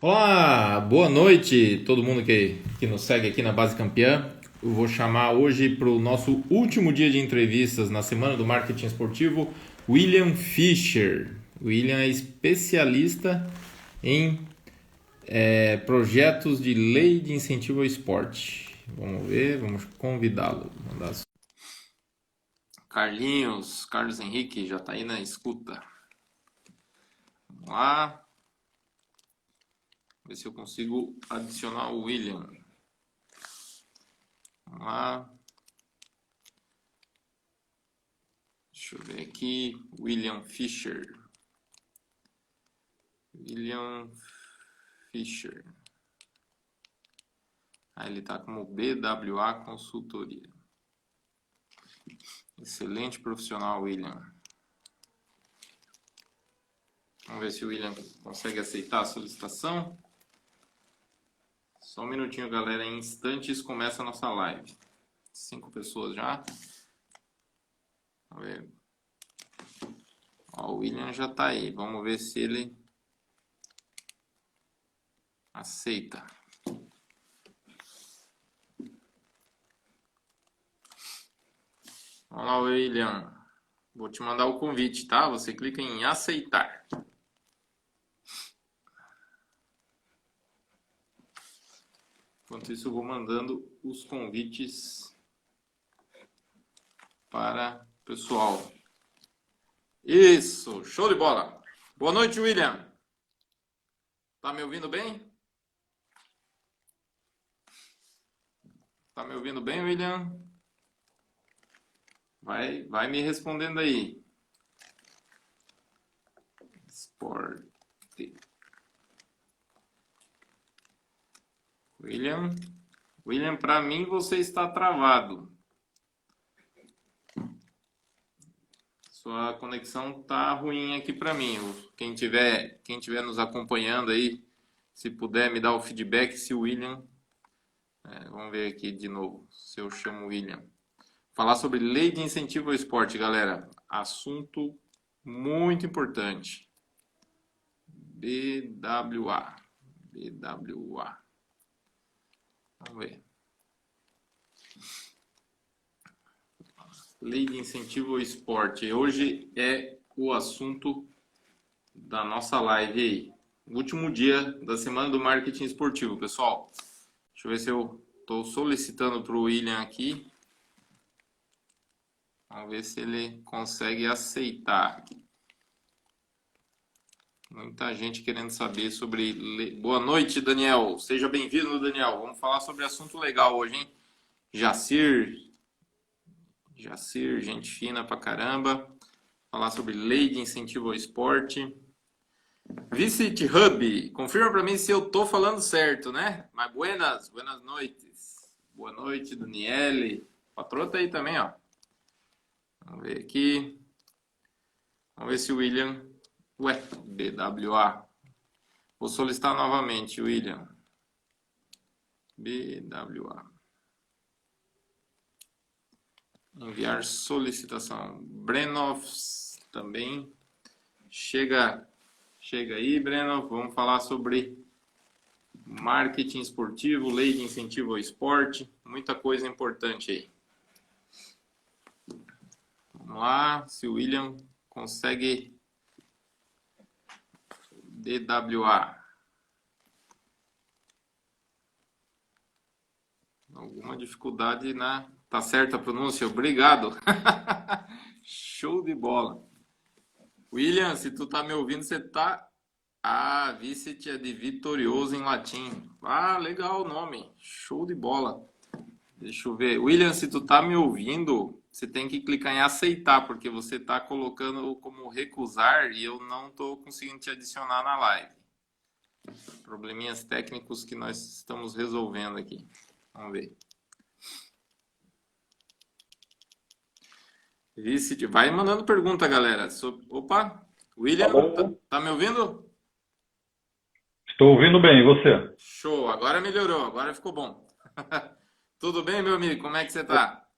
Olá, boa noite todo mundo que nos segue aqui na Base Campeã. Eu vou chamar hoje para o nosso último dia de entrevistas na Semana do Marketing Esportivo, William Fischer. William é especialista em projetos de lei de incentivo ao esporte. Vamos ver, vamos convidá-lo. Carlos Henrique já está aí na escuta. Vamos lá, ver se eu consigo adicionar o William. Vamos lá. Deixa eu ver aqui. William Fischer. William Fischer. Ele está como BWA Consultoria. Excelente profissional, William. Vamos ver se o William consegue aceitar a solicitação. Só um minutinho, galera. Em instantes começa a nossa live. 5 pessoas já. Vamos ver. Ó, o William já está aí. Vamos ver se ele aceita. Vamos lá, William. Vou te mandar o convite, tá? Você clica em aceitar. Enquanto isso, eu vou mandando os convites para o pessoal. Isso, show de bola. Boa noite, William. Tá me ouvindo bem? Tá me ouvindo bem, William? Vai me respondendo aí. Esporte. William, para mim você está travado. Sua conexão tá ruim aqui para mim. Quem tiver nos acompanhando aí, se puder me dar o feedback, se o William... vamos ver aqui de novo, se eu chamo o William. Falar sobre lei de incentivo ao esporte, galera. Assunto muito importante. BWA. Vamos ver. Lei de incentivo ao esporte. Hoje é o assunto da nossa live aí. Último dia da Semana do Marketing Esportivo, pessoal. Deixa eu ver se eu estou solicitando para o William aqui. Vamos ver se ele consegue aceitar. Muita gente querendo saber sobre... Boa noite, Daniel. Seja bem-vindo, Daniel. Vamos falar sobre assunto legal hoje, hein? Jacir, gente fina pra caramba. Falar sobre lei de incentivo ao esporte. Visit Hub, confirma para mim se eu tô falando certo, né? Mas buenas noites. Boa noite, Daniele. Patroa tá aí também, ó. Vamos ver aqui. Vamos ver se o William... Ué, BWA. Vou solicitar novamente, William. BWA. Enviar solicitação. Brenov também. Chega aí, Breno. Vamos falar sobre marketing esportivo, lei de incentivo ao esporte. Muita coisa importante aí. Vamos lá, se o William consegue DWA. Alguma dificuldade na... Tá certa a pronúncia? Obrigado. Show de bola. William, se tu tá me ouvindo, você tá... Ah, Vicet é de vitorioso em latim. Ah, legal o nome. Show de bola. Deixa eu ver. William, se tu tá me ouvindo, você tem que clicar em aceitar, porque você tá colocando como recusar e eu não tô conseguindo te adicionar na live. Probleminhas técnicos que nós estamos resolvendo aqui. Vamos ver. Vicet, vai mandando pergunta, galera. Opa, William, tá me ouvindo? Estou ouvindo bem, e você? Show, agora melhorou, agora ficou bom. Tudo bem, meu amigo? Como é que você tá?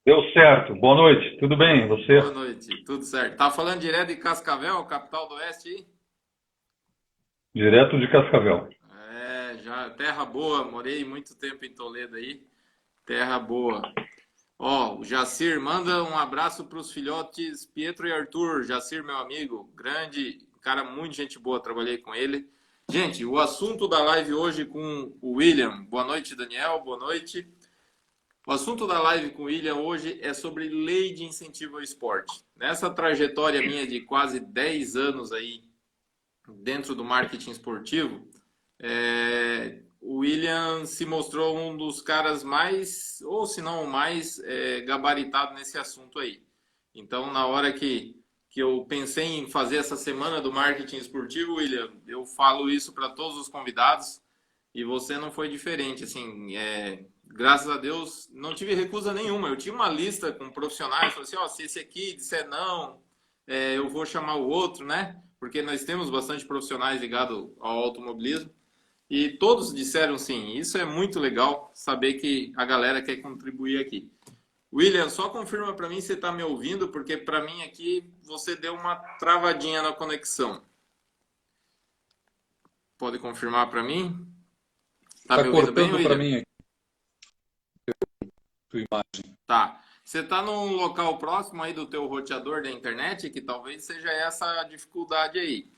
Deu certo. Boa noite. Tudo bem, e Boa você? noite, tudo certo. Tá falando direto de Cascavel, capital do Oeste aí? direto de Cascavel. Já terra boa, morei muito tempo em Toledo aí, terra boa. Ó, o Jacir manda um abraço para os filhotes Pietro e Arthur. Jacir, meu amigo, grande, cara, muito gente boa, trabalhei com ele. Gente, o assunto da live hoje com o William. Boa noite, Daniel, boa noite. O assunto da live com o William hoje é sobre lei de incentivo ao esporte. Nessa trajetória minha de quase 10 anos aí dentro do marketing esportivo, o William se mostrou um dos caras mais, ou se não o mais, gabaritado nesse assunto aí. Então, na hora que eu pensei em fazer essa semana do marketing esportivo, William, eu falo isso para todos os convidados e você não foi diferente. Assim, graças a Deus, não tive recusa nenhuma. Eu tinha uma lista com profissionais, falei assim, ó, se esse aqui disser não, eu vou chamar o outro, né? Porque nós temos bastante profissionais ligados ao automobilismo. E todos disseram sim. Isso é muito legal, saber que a galera quer contribuir aqui. William, só confirma para mim se você está me ouvindo, porque para mim aqui você deu uma travadinha na conexão. Pode confirmar para mim? Tá me ouvindo bem, cortando para William? mim aqui a tua imagem. Tá. Você está num local próximo aí do teu roteador da internet, que talvez seja essa a dificuldade aí.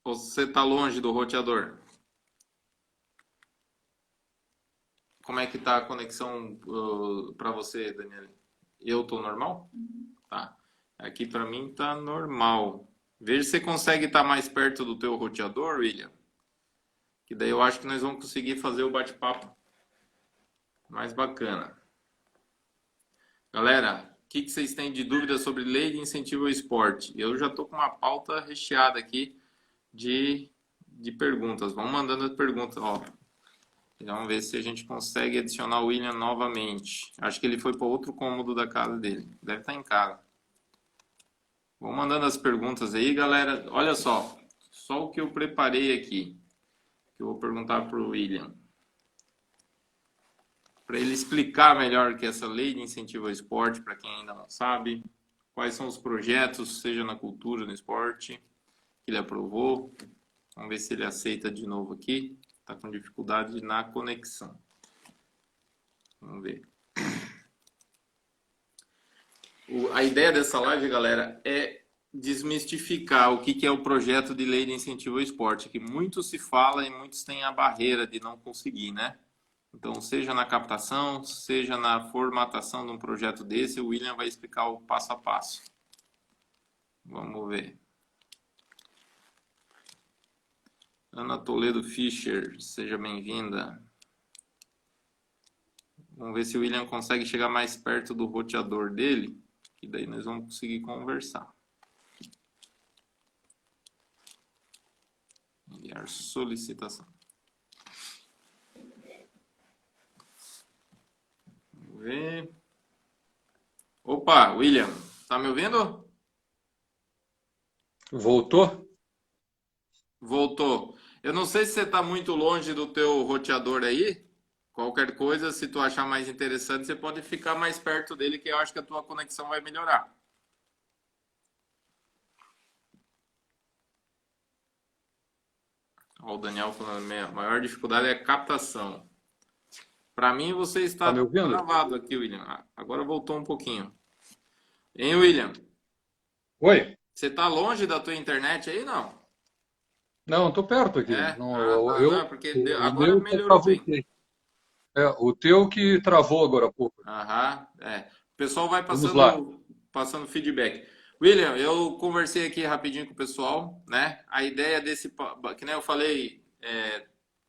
Ou você está longe do roteador? Como é que tá a conexão para você, Daniela? Eu tô normal? Tá. Aqui para mim tá normal. Veja se você consegue estar mais perto do teu roteador, William. Que daí eu acho que nós vamos conseguir fazer o bate-papo mais bacana. Galera, o que vocês têm de dúvida sobre lei de incentivo ao esporte? Eu já tô com uma pauta recheada aqui de perguntas. Vamos mandando as perguntas, ó. Vamos ver se a gente consegue adicionar o William novamente. Acho que ele foi para outro cômodo da casa dele. Deve estar em casa. Vou mandando as perguntas aí, galera. Olha só. Só o que eu preparei aqui. Que eu vou perguntar para o William. Para ele explicar melhor que essa lei de incentivo ao esporte, para quem ainda não sabe. Quais são os projetos, seja na cultura, no esporte, que ele aprovou. Vamos ver se ele aceita de novo aqui. Está com dificuldade na conexão. Vamos ver. A ideia dessa live, galera, é desmistificar o que é o projeto de lei de incentivo ao esporte, que muito se fala e muitos têm a barreira de não conseguir, né? Então, seja na captação, seja na formatação de um projeto desse, o William vai explicar o passo a passo. Vamos ver. Ana Toledo Fischer, seja bem-vinda. Vamos ver se o William consegue chegar mais perto do roteador dele, que daí nós vamos conseguir conversar. Enviar solicitação. Vamos ver. Opa, William, tá me ouvindo? Voltou? Voltou. Eu não sei se você está muito longe do teu roteador aí. Qualquer coisa, se tu achar mais interessante, você pode ficar mais perto dele, que eu acho que a tua conexão vai melhorar. Ó, o Daniel falando, a maior dificuldade é a captação. Para mim, você está Tá me ouvindo? travado aqui, William. Agora voltou um pouquinho. Hein, William? Oi? Você está longe da tua internet aí, não? Não, estou perto aqui. É? Não, Tá. Não, porque o agora meu que melhorou travou. bem. O teu que travou agora há pouco. Aham, O pessoal vai Vamos lá. passando feedback. William, eu conversei aqui rapidinho com o pessoal, né? A ideia desse, que nem eu falei,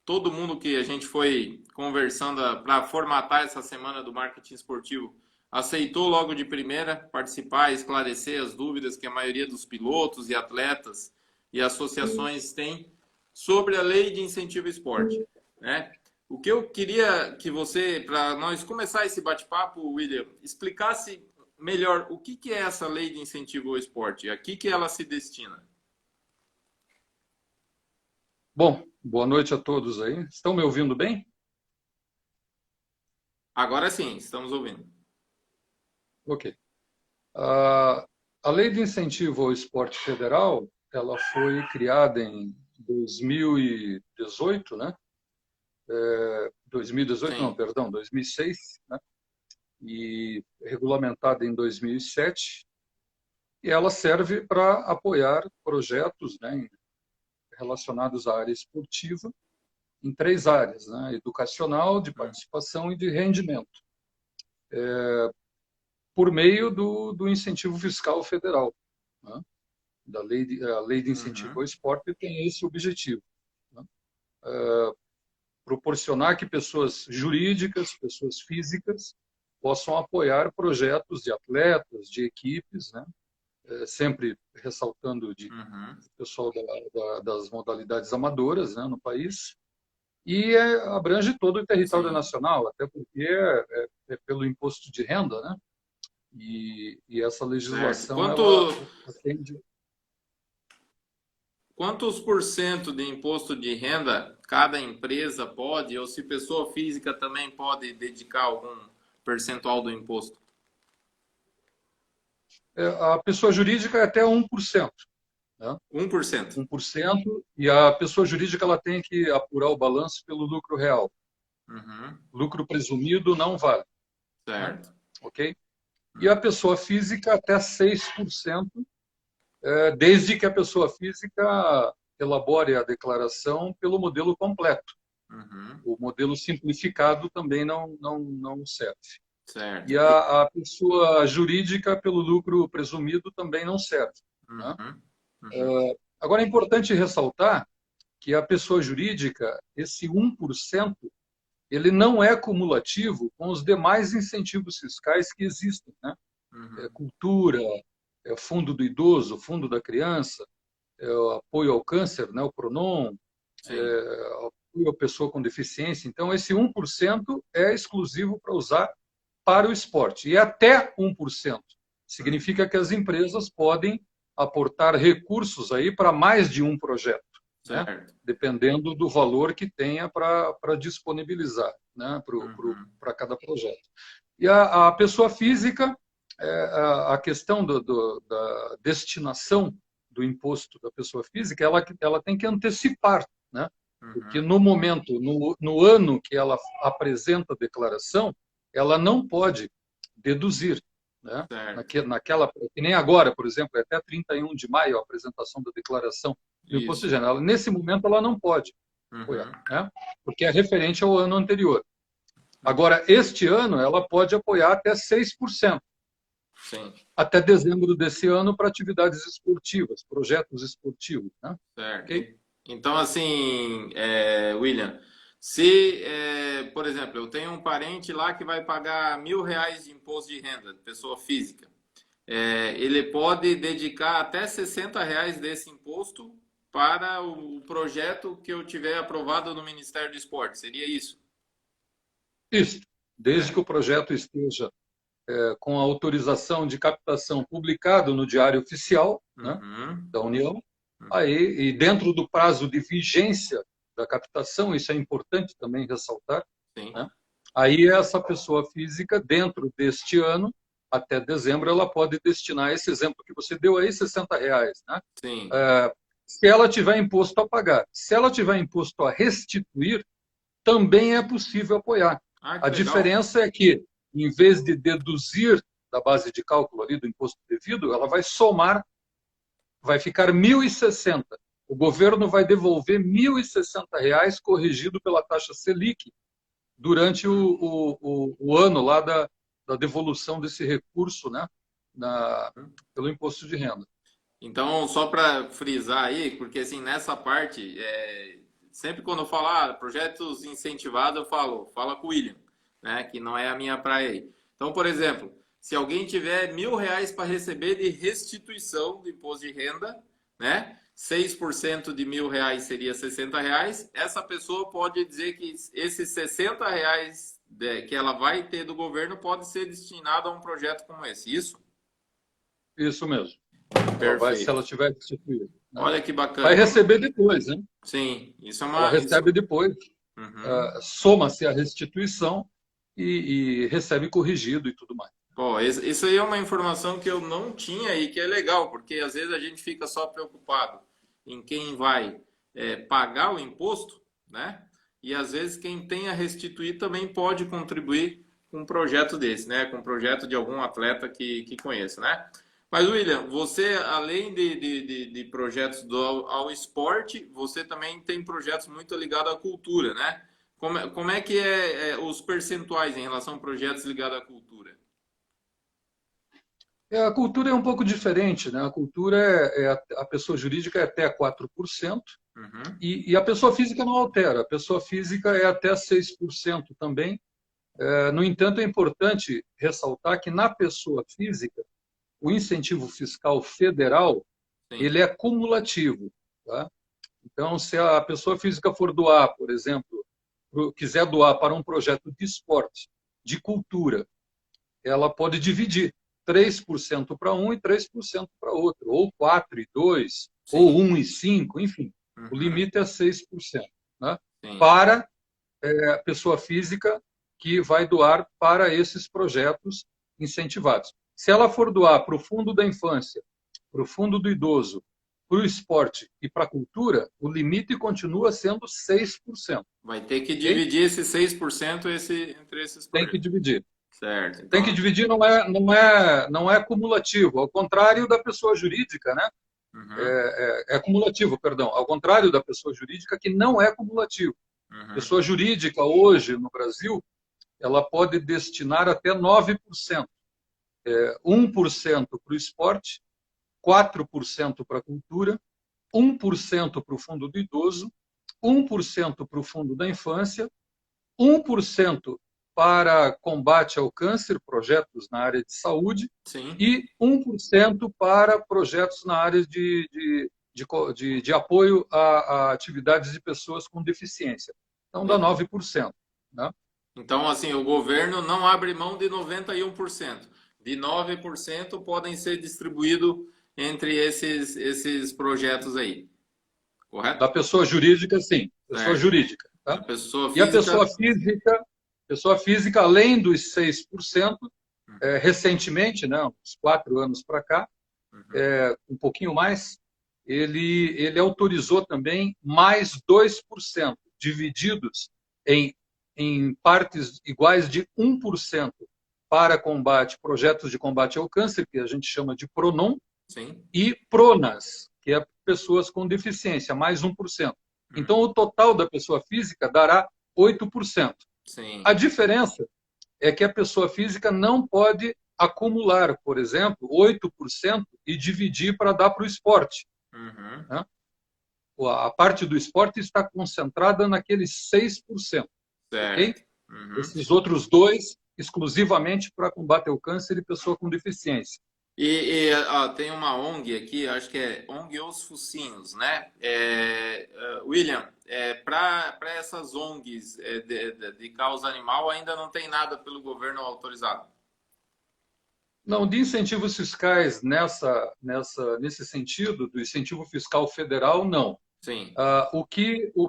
todo mundo que a gente foi conversando para formatar essa semana do marketing esportivo aceitou logo de primeira participar, esclarecer as dúvidas que a maioria dos pilotos e atletas e associações têm sobre a lei de incentivo ao esporte, né? O que eu queria que você, para nós começar esse bate-papo, William, explicasse melhor o que é essa lei de incentivo ao esporte, a que ela se destina. Bom, boa noite a todos aí. Estão me ouvindo bem? Agora sim, estamos ouvindo. Ok. A Lei de Incentivo ao Esporte Federal, ela foi criada em 2018, né? 2018, não, Sim. perdão, 2006, né? E regulamentada em 2007. E ela serve para apoiar projetos, né, relacionados à área esportiva em 3 áreas, né? Educacional, de Hum. participação e de rendimento, por meio do incentivo fiscal federal, né? A lei de incentivo ao Uhum. esporte tem esse objetivo, né? Proporcionar que pessoas jurídicas, pessoas físicas, possam apoiar projetos de atletas, de equipes, né? Sempre ressaltando de Uhum. pessoal das modalidades amadoras, né, no país, e abrange todo o território Sim. nacional, até porque é pelo imposto de renda, né? E essa Certo. legislação ela atende. Quantos por cento de imposto de renda cada empresa pode, ou se pessoa física também pode dedicar algum percentual do imposto? A pessoa jurídica é até 1%, né? 1%. 1%, e a pessoa jurídica ela tem que apurar o balanço pelo lucro real. Uhum. Lucro presumido não vale, né? Certo. Ok? E a pessoa física até 6%, desde que a pessoa física elabore a declaração pelo modelo completo. Uhum. O modelo simplificado também não serve. Certo. E a pessoa jurídica, pelo lucro presumido, também não serve, né? Uhum. Uhum. Agora, é importante ressaltar que a pessoa jurídica, esse 1%, ele não é cumulativo com os demais incentivos fiscais que existem, né? Uhum. Cultura, fundo do idoso, fundo da criança, o apoio ao câncer, né? O PRONON, Sim. apoio à pessoa com deficiência. Então, esse 1% é exclusivo para usar para o esporte. E até 1% Uhum. significa que as empresas podem aportar recursos aí para mais de um projeto, né? Certo. Dependendo do valor que tenha para disponibilizar, né? Uhum. Para cada projeto. E a pessoa física, a questão da destinação do imposto da pessoa física, ela tem que antecipar, né? Porque Uhum. no momento, no ano que ela apresenta a declaração, ela não pode deduzir, né? Certo. Naquela, que nem agora, por exemplo, é até 31 de maio a apresentação da declaração do imposto de Isso. renda. Nesse momento, ela não pode apoiar, Uhum. né? Porque é referente ao ano anterior. Uhum. Agora, este ano, ela pode apoiar até 6%, Sim. até dezembro desse ano, para atividades esportivas, projetos esportivos, né? Certo. Ok? Então, assim, William, se, por exemplo, eu tenho um parente lá que vai pagar R$ 1.000 de imposto de renda, pessoa física, ele pode dedicar até R$ 60 desse imposto para o projeto que eu tiver aprovado no Ministério do Esporte. Seria isso? Isso. Desde que É. o projeto esteja com a autorização de captação publicado no Diário Oficial, né, Uhum. da União, Uhum. aí, e dentro do prazo de vigência da captação, isso é importante também ressaltar, Sim. né, aí essa pessoa física, dentro deste ano, até dezembro, ela pode destinar esse exemplo que você deu aí, R$ 60, né? Sim. Se ela tiver imposto a pagar. Se ela tiver imposto a restituir, também é possível apoiar. Ah, A que legal. diferença é que, em vez de deduzir da base de cálculo ali do imposto devido, ela vai somar, vai ficar 1.060. O governo vai devolver R$ 1.060 corrigido pela taxa Selic durante Hum. o ano lá da devolução desse recurso, né, pelo imposto de renda. Então, só para frisar aí, porque assim, nessa parte, sempre quando eu falar projetos incentivados, eu falo, fala com o William, né? Que não é a minha praia aí. Então, por exemplo, se alguém tiver R$ 1.000 para receber de restituição do imposto de renda, né? 6% de R$ 1.000 seria R$ 60. Essa pessoa pode dizer que esses R$ 60 que ela vai ter do governo pode ser destinado a um projeto como esse, isso? Isso mesmo. Ela vai, se ela Perfeito. tiver restituído, né? Olha que Vai bacana. receber depois, né? Sim, isso é Ela uma. recebe depois, Uhum. soma-se a restituição e recebe corrigido e tudo mais. Pô, isso aí é uma informação que eu não tinha e que é legal, porque às vezes a gente fica só preocupado em quem vai pagar o imposto, né? E às vezes quem tem a restituir também pode contribuir com um projeto desse, né? Com um projeto de algum atleta que conheça, né? Mas, William, você, além de projetos ao esporte, você também tem projetos muito ligados à cultura, né? Como é que os percentuais em relação a projetos ligados à cultura? A cultura é um pouco diferente, né? A cultura a pessoa jurídica é até 4%. Uhum. E a pessoa física não altera, a pessoa física é até 6% também. No entanto, é importante ressaltar que na pessoa física, o incentivo fiscal federal Sim, ele é cumulativo. Tá? Então, se a pessoa física for doar, por exemplo, quiser doar para um projeto de esporte, de cultura, ela pode dividir 3% para um e 3% para outro, ou 4 e 2, ou sim, 1 e 5, enfim. O uhum, limite é 6%, né? sim. Para a pessoa física que vai doar para esses projetos incentivados. Se ela for doar para o fundo da infância, para o fundo do idoso, para o esporte e para a cultura, o limite continua sendo 6%. Vai ter que Okay? dividir esse 6% entre esses Tem que projetos. dividir. Certo. Tem que Então, dividir, não é cumulativo, ao contrário da pessoa jurídica, né? uhum, É cumulativo, perdão, ao contrário da pessoa jurídica que não é cumulativo. uhum, Pessoa jurídica hoje no Brasil, ela pode destinar até 9%, 1% para o esporte, 4% para a cultura, 1% para o fundo do idoso, 1% para o fundo da infância, 1% para combate ao câncer, projetos na área de saúde, sim. e 1% para projetos na área de apoio a atividades de pessoas com deficiência. Então, dá 9%. Né? Então, assim, o governo não abre mão de 91%. De 9% podem ser distribuídos entre esses projetos aí. Da Correto? pessoa jurídica, sim. Pessoa Certo. jurídica. Da Tá? pessoa E a física. pessoa física, além dos 6%, recentemente, né, uns 4 anos para cá, Uhum. um pouquinho mais, ele autorizou também mais 2%, divididos em partes iguais de 1% para projetos de combate ao câncer, que a gente chama de PRONON, Sim. e PRONAS, que é pessoas com deficiência, mais 1%. Uhum. Então, o total da pessoa física dará 8%. A Sim. diferença é que a pessoa física não pode acumular, por exemplo, 8% e dividir para dar para o esporte. Uhum. Né? A parte do esporte está concentrada naqueles 6%. Ok? Certo. Uhum. Esses outros dois, exclusivamente para combate ao câncer e pessoa com deficiência. Tem uma ONG aqui, acho que é ONG Os Focinhos, né? William, para essas ONGs de causa animal ainda não tem nada pelo governo autorizado. Não, de incentivos fiscais nesse sentido, do incentivo fiscal federal, não. Sim. O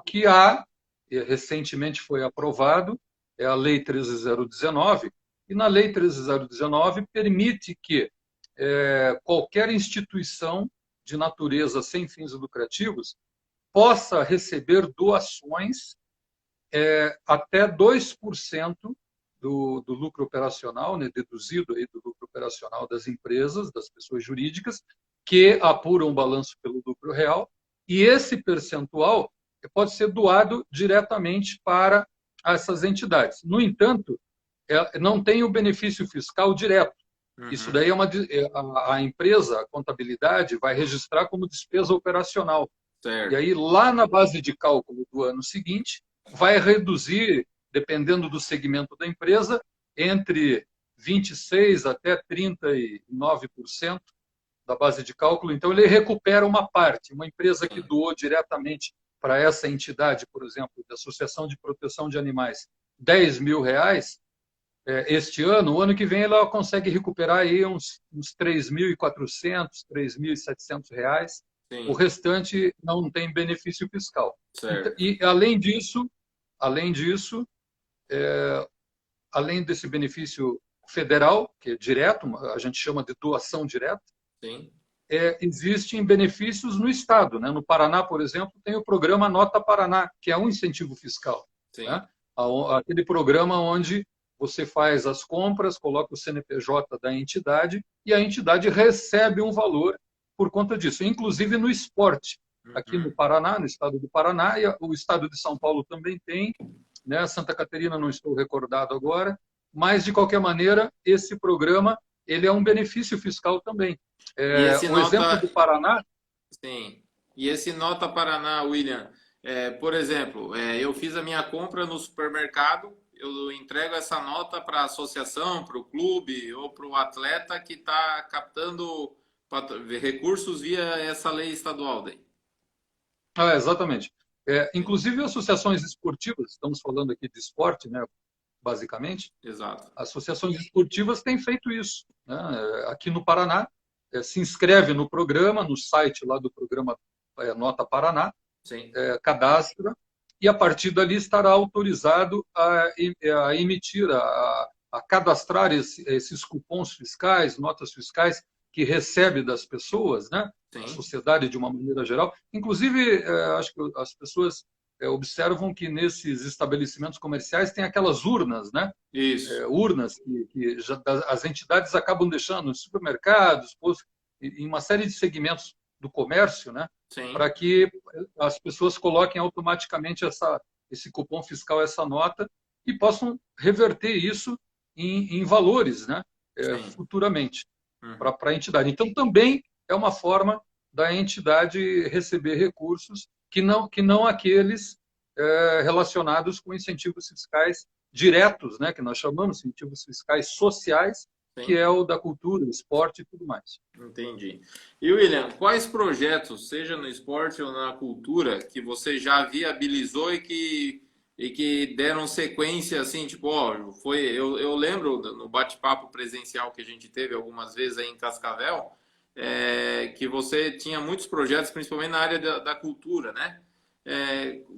que há, e recentemente foi aprovado, é a Lei 13.019, e na Lei 13.019 permite que qualquer instituição de natureza sem fins lucrativos possa receber doações até 2% do lucro operacional, né, deduzido aí do lucro operacional das empresas, das pessoas jurídicas, que apuram o balanço pelo lucro real, e esse percentual pode ser doado diretamente para essas entidades. No entanto, não tem o benefício fiscal direto. Isso Uhum. daí a empresa, a contabilidade, vai registrar como despesa operacional. E Certo. aí, lá na base de cálculo do ano seguinte, vai reduzir, dependendo do segmento da empresa, entre 26% até 39% da base de cálculo. Então, ele recupera uma parte. Uma empresa que Sim. doou diretamente para essa entidade, por exemplo, da Associação de Proteção de Animais, R$ 10.000 este ano, o ano que vem ela consegue recuperar aí uns 3.400, R$ 3.700. O Sim. restante não tem benefício fiscal. Então, Certo. e além disso, além desse benefício federal, que é direto, a gente chama de doação direta, Sim, existem benefícios no Estado, né? No Paraná, por exemplo, tem o programa Nota Paraná, que é um incentivo fiscal, sim. né? Aquele programa onde você faz as compras, coloca o CNPJ da entidade e a entidade recebe um valor por conta disso, inclusive no esporte. Aqui no Uhum. Paraná, no estado do Paraná, e o estado de São Paulo também tem, né? Santa Catarina não estou recordado agora, mas de qualquer maneira esse programa ele é um benefício fiscal também. E esse O exemplo nota, do Paraná, sim. E esse Nota Paraná, William, por exemplo, eu fiz a minha compra no supermercado, eu entrego essa nota para a associação, para o clube ou para o atleta que está captando recursos via essa lei estadual daí. exatamente. Sim, Inclusive associações esportivas, estamos falando aqui de esporte, né, basicamente, exato. associações esportivas têm feito isso, né? Aqui no Paraná, se inscreve no programa, no site lá do programa Nota Paraná, Sim, cadastra, e a partir dali estará autorizado a emitir, a cadastrar esses cupons fiscais, notas fiscais que recebe das pessoas, né? A sim. sociedade de uma maneira geral. Inclusive, acho que as pessoas observam que nesses estabelecimentos comerciais tem aquelas urnas, né? Isso. Urnas que as entidades acabam deixando nos supermercados, em uma série de segmentos do comércio, né? Para Sim, que as pessoas coloquem automaticamente esse cupom fiscal, essa nota, e possam reverter isso em valores, né? sim. Futuramente, Uhum. para a entidade. Então, também é uma forma da entidade receber recursos que não aqueles relacionados com incentivos fiscais diretos, né, que nós chamamos de incentivos fiscais sociais, que Sim. é o da cultura, esporte e tudo mais. Entendi. E William, quais projetos, seja no esporte ou na cultura, que você já viabilizou e que deram sequência assim, tipo, ó, eu lembro no bate-papo presencial que a gente teve algumas vezes aí em Cascavel, que você tinha muitos projetos, principalmente na área da cultura, né?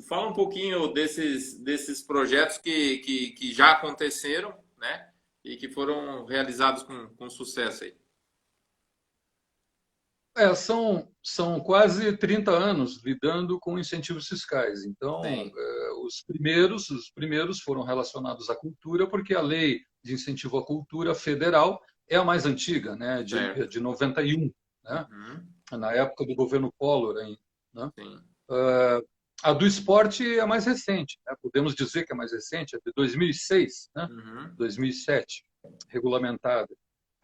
Fala um pouquinho desses projetos que já aconteceram, né? E que foram realizados com sucesso aí. São quase 30 anos lidando com incentivos fiscais. Então, Sim. os primeiros foram relacionados à cultura, porque a Lei de Incentivo à Cultura Federal é a mais antiga, né, Certo. de 91, né, Uhum. na época do governo Collor ainda, né. Sim. A do esporte é a mais recente, né, podemos dizer que é mais recente, é de 2006, né, Uhum. 2007, regulamentada.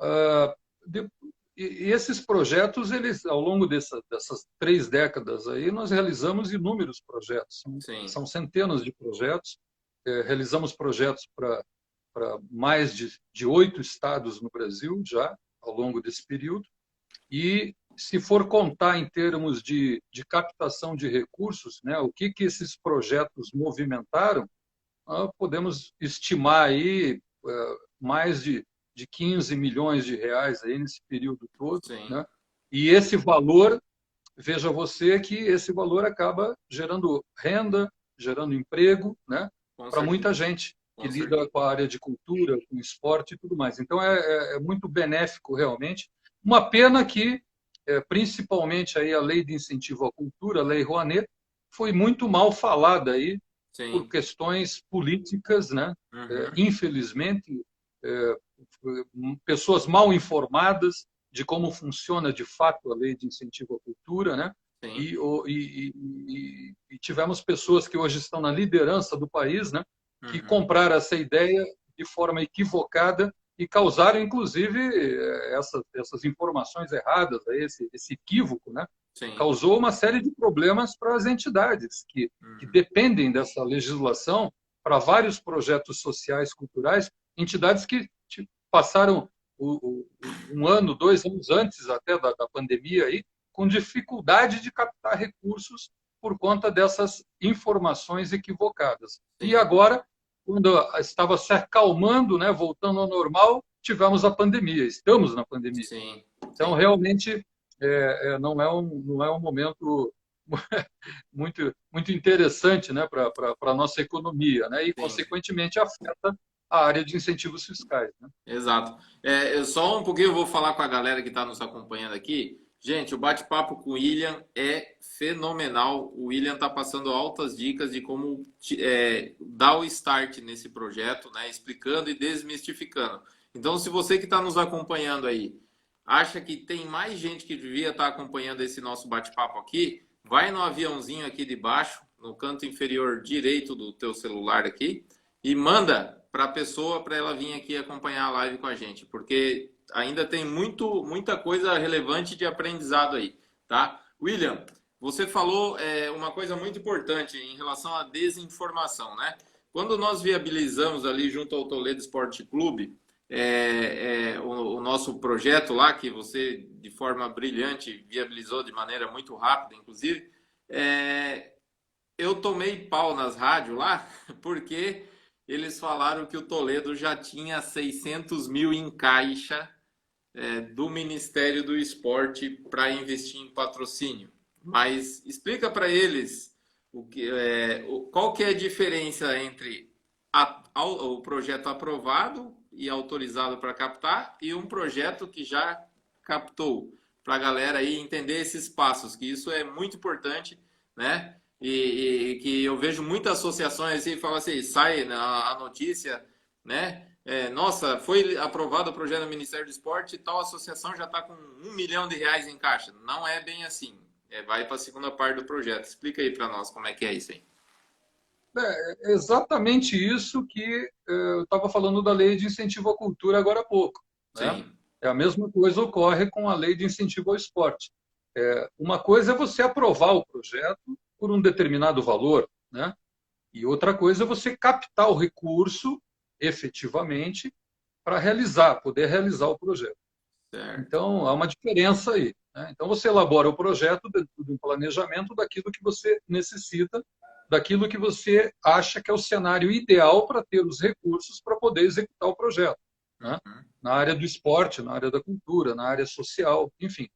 Ah, de- e esses projetos, eles, ao longo dessas 3 décadas aí, nós realizamos inúmeros projetos, Sim. são centenas de projetos. Realizamos projetos para mais de 8 estados no Brasil já, ao longo desse período. E se for contar em termos de captação de recursos, né, o que esses projetos movimentaram, podemos estimar aí mais de 15 milhões de reais aí nesse período todo, Sim. né? E esse valor, veja você que esse valor acaba gerando renda, gerando emprego, né? Com Para muita certeza. gente que Com lida certeza. com a área de cultura, com esporte e tudo mais. Então é muito benéfico realmente. Uma pena que, principalmente aí a lei de incentivo à cultura, a lei Rouanet, foi muito mal falada aí por Sim. questões políticas, né? Uhum. Infelizmente, é, pessoas mal informadas de como funciona de fato a lei de incentivo à cultura, né? Sim. E tivemos pessoas que hoje estão na liderança do país, né? Que Uhum. compraram essa ideia de forma equivocada e causaram, inclusive, essas informações erradas, esse equívoco, né? Sim. Causou uma série de problemas para as entidades que Uhum. dependem dessa legislação para vários projetos sociais, culturais, entidades que passaram um ano, 2 anos antes até da pandemia aí, com dificuldade de captar recursos por conta dessas informações equivocadas. E Sim. agora, quando estava se acalmando, né, voltando ao normal, tivemos a pandemia, estamos na pandemia. Sim. Então, Sim. realmente, não é um momento muito interessante, né, para a nossa economia, né, e, Sim. consequentemente, afeta a área de incentivos fiscais, né? Exato. Só um pouquinho eu vou falar com a galera que está nos acompanhando aqui. Gente, o bate-papo com o William é fenomenal. O William está passando altas dicas de como dar o start nesse projeto, né? Explicando e desmistificando. Então, se você que está nos acompanhando aí acha que tem mais gente que devia estar acompanhando esse nosso bate-papo aqui, vai no aviãozinho aqui de baixo, no canto inferior direito do teu celular aqui, e manda para a pessoa para ela vir aqui acompanhar a live com a gente, porque ainda tem muita coisa relevante de aprendizado aí, tá? William, você falou uma coisa muito importante em relação à desinformação, né? Quando nós viabilizamos ali junto ao Toledo Esporte Clube o nosso projeto lá, que você de forma brilhante viabilizou de maneira muito rápida, inclusive, eu tomei pau nas rádios lá, porque eles falaram que o Toledo já tinha 600 mil em caixa do Ministério do Esporte para investir em patrocínio. Mas explica para eles qual que é a diferença entre o projeto aprovado e autorizado para captar e um projeto que já captou, para a galera aí entender esses passos, que isso é muito importante, né? E que eu vejo muitas associações assim, falam assim, sai a notícia, né? Nossa, foi aprovado o projeto do Ministério do Esporte e tal associação já está com R$ 1 milhão em caixa. Não é bem assim. Vai para a segunda parte do projeto. Explica aí para nós como é que é isso aí. É exatamente isso que eu estava falando da lei de incentivo à cultura agora há pouco, né? Sim. A mesma coisa ocorre com a lei de incentivo ao esporte. Uma coisa é você aprovar o projeto por um determinado valor, né? E outra coisa é você captar o recurso efetivamente para poder realizar o projeto. Certo. Então, há uma diferença aí, né? Então, você elabora o projeto dentro de um planejamento daquilo que você necessita, daquilo que você acha que é o cenário ideal para ter os recursos para poder executar o projeto, né? Na área do esporte, na área da cultura, na área social, enfim.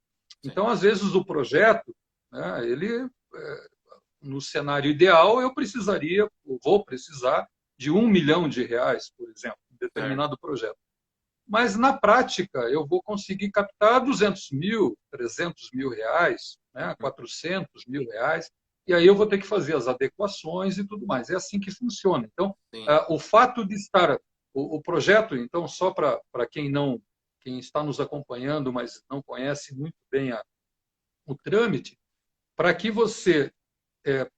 Então, às vezes, o projeto, né, no cenário ideal, eu vou precisar de R$ 1 milhão, por exemplo, em determinado projeto. Mas, na prática, eu vou conseguir captar 200 mil, 300 mil reais, né, 400 mil reais, e aí eu vou ter que fazer as adequações e tudo mais. É assim que funciona. Então, o fato de estar... O projeto, então, só para quem está nos acompanhando, mas não conhece muito bem o trâmite, para que você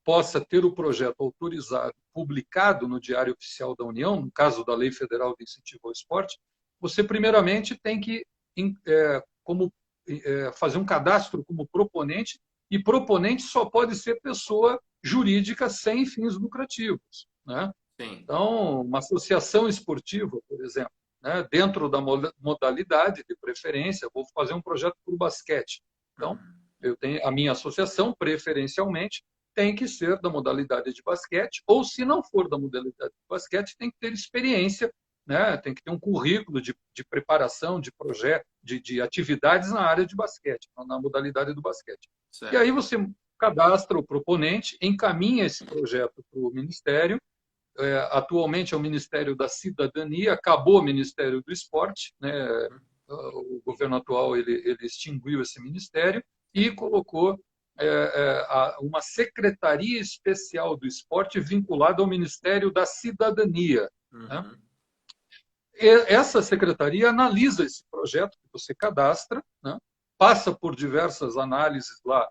possa ter o projeto autorizado, publicado no Diário Oficial da União, no caso da Lei Federal de Incentivo ao Esporte, você primeiramente tem que fazer um cadastro como proponente, e proponente só pode ser pessoa jurídica sem fins lucrativos, né? Sim. Então, uma associação esportiva, por exemplo, né, dentro da modalidade de preferência, vou fazer um projeto por basquete. Então, eu tenho a minha associação, preferencialmente, tem que ser da modalidade de basquete, ou se não for da modalidade de basquete, tem que ter experiência, né, tem que ter um currículo de preparação, de projeto, de atividades na área de basquete, na modalidade do basquete. Certo. E aí você cadastra o proponente, encaminha esse projeto para o Ministério. Atualmente é o Ministério da Cidadania, acabou o Ministério do Esporte, né? O governo atual ele extinguiu esse ministério e colocou uma Secretaria Especial do Esporte vinculada ao Ministério da Cidadania. Né? Essa secretaria analisa esse projeto que você cadastra, né? Passa por diversas análises lá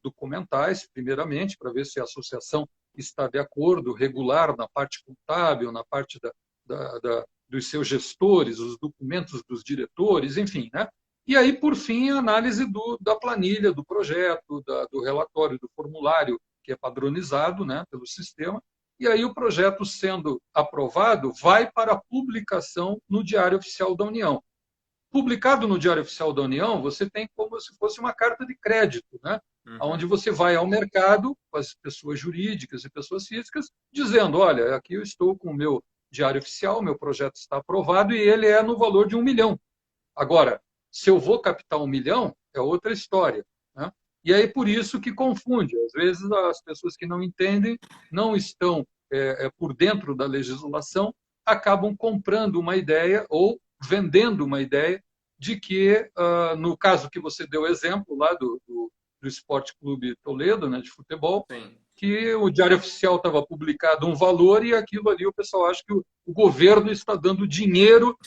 documentais, primeiramente, para ver se a associação está de acordo, regular na parte contábil, na parte dos seus gestores, os documentos dos diretores, enfim, né? E aí, por fim, a análise da planilha, do projeto, do relatório, do formulário, que é padronizado, né, pelo sistema. E aí o projeto, sendo aprovado, vai para a publicação no Diário Oficial da União. Publicado no Diário Oficial da União, você tem como se fosse uma carta de crédito, né? Onde você vai ao mercado, com as pessoas jurídicas e pessoas físicas, dizendo, olha, aqui eu estou com o meu Diário Oficial, meu projeto está aprovado e ele é no valor de R$ 1 milhão. Agora, se eu vou captar R$ 1 milhão, é outra história, né? E aí por isso que confunde. Às vezes as pessoas que não entendem, não estão por dentro da legislação, acabam comprando uma ideia ou vendendo uma ideia de que, no caso que você deu exemplo lá do Esporte Clube Toledo, né, de futebol, Sim, que o Diário Oficial estava publicado um valor e aquilo ali o pessoal acha que o governo está dando dinheiro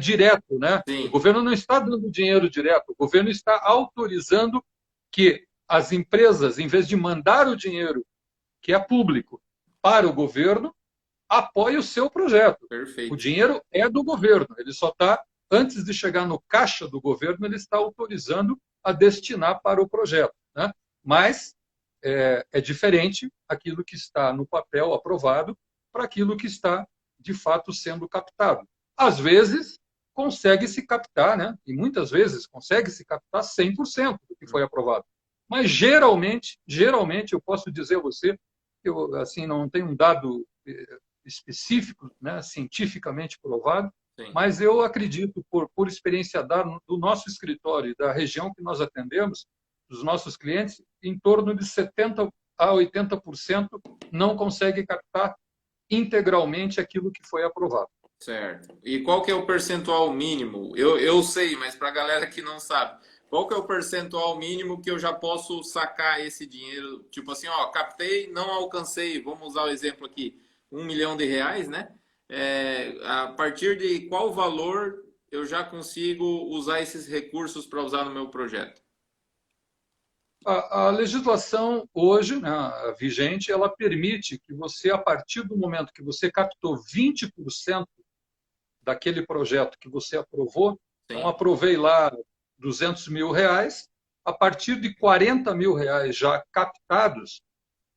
direto, né? O sim, governo não está dando dinheiro direto, o governo está autorizando que as empresas, em vez de mandar o dinheiro que é público para o governo, apoie o seu projeto. O perfeito. dinheiro é do governo, ele só está, antes de chegar no caixa do governo, ele está autorizando a destinar para o projeto, né? Mas é diferente aquilo que está no papel aprovado para aquilo que está, de fato, sendo captado. Às vezes, consegue se captar, né? E muitas vezes consegue se captar 100% do que foi aprovado. Mas, geralmente, eu posso dizer a você, que eu assim, não tenho um dado específico, né, cientificamente provado, Sim. mas eu acredito, por experiência do nosso escritório e da região que nós atendemos, dos nossos clientes, em torno de 70% a 80% não consegue captar integralmente aquilo que foi aprovado. Certo. E qual que é o percentual mínimo? Eu sei, mas para a galera que não sabe, qual que é o percentual mínimo que eu já posso sacar esse dinheiro? Tipo assim, ó, captei, não alcancei, vamos usar o exemplo aqui, R$ 1 milhão, né? A partir de qual valor eu já consigo usar esses recursos para usar no meu projeto? A legislação hoje, né, a vigente, ela permite que você, a partir do momento que você captou 20% daquele projeto que você aprovou, então Sim, aprovei lá R$ 200 mil, a partir de R$ 40 mil já captados,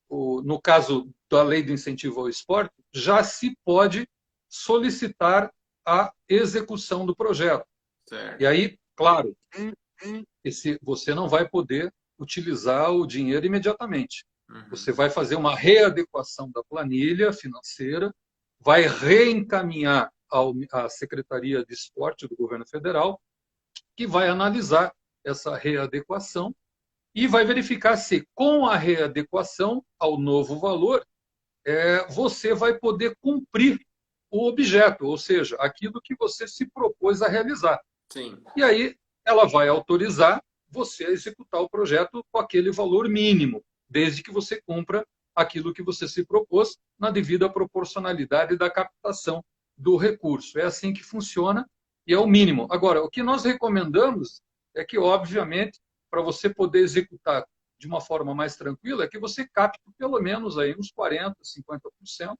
no caso da lei de incentivo ao esporte, já se pode solicitar a execução do projeto. E certo. aí, claro, você não vai poder utilizar o dinheiro imediatamente. Você Uhum. vai fazer uma readequação da planilha financeira, vai reencaminhar à Secretaria de Esporte do Governo Federal, que vai analisar essa readequação e vai verificar se, com a readequação ao novo valor, você vai poder cumprir o objeto, ou seja, aquilo que você se propôs a realizar. Sim, E aí ela vai autorizar você a executar o projeto com aquele valor mínimo, desde que você cumpra aquilo que você se propôs na devida proporcionalidade da captação do recurso. É assim que funciona e é o mínimo. Agora, o que nós recomendamos é que, obviamente, para você poder executar de uma forma mais tranquila, é que você capte pelo menos aí uns 40%, 50%,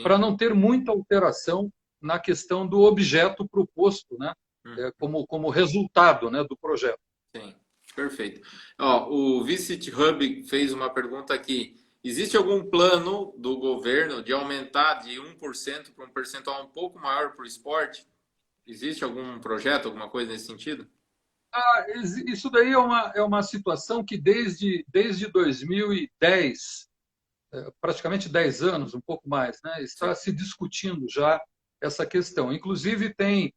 para sim. não ter muita alteração na questão do objeto proposto, né? Uhum. Como resultado, né, do projeto. Sim, perfeito. Ó, o Visit Hub fez uma pergunta aqui. Existe algum plano do governo de aumentar de 1% para um percentual um pouco maior para o esporte? Existe algum projeto, alguma coisa nesse sentido? Isso daí é uma situação que desde 2010, praticamente 10 anos, um pouco mais, né, está Sim. se discutindo já essa questão. Inclusive, tem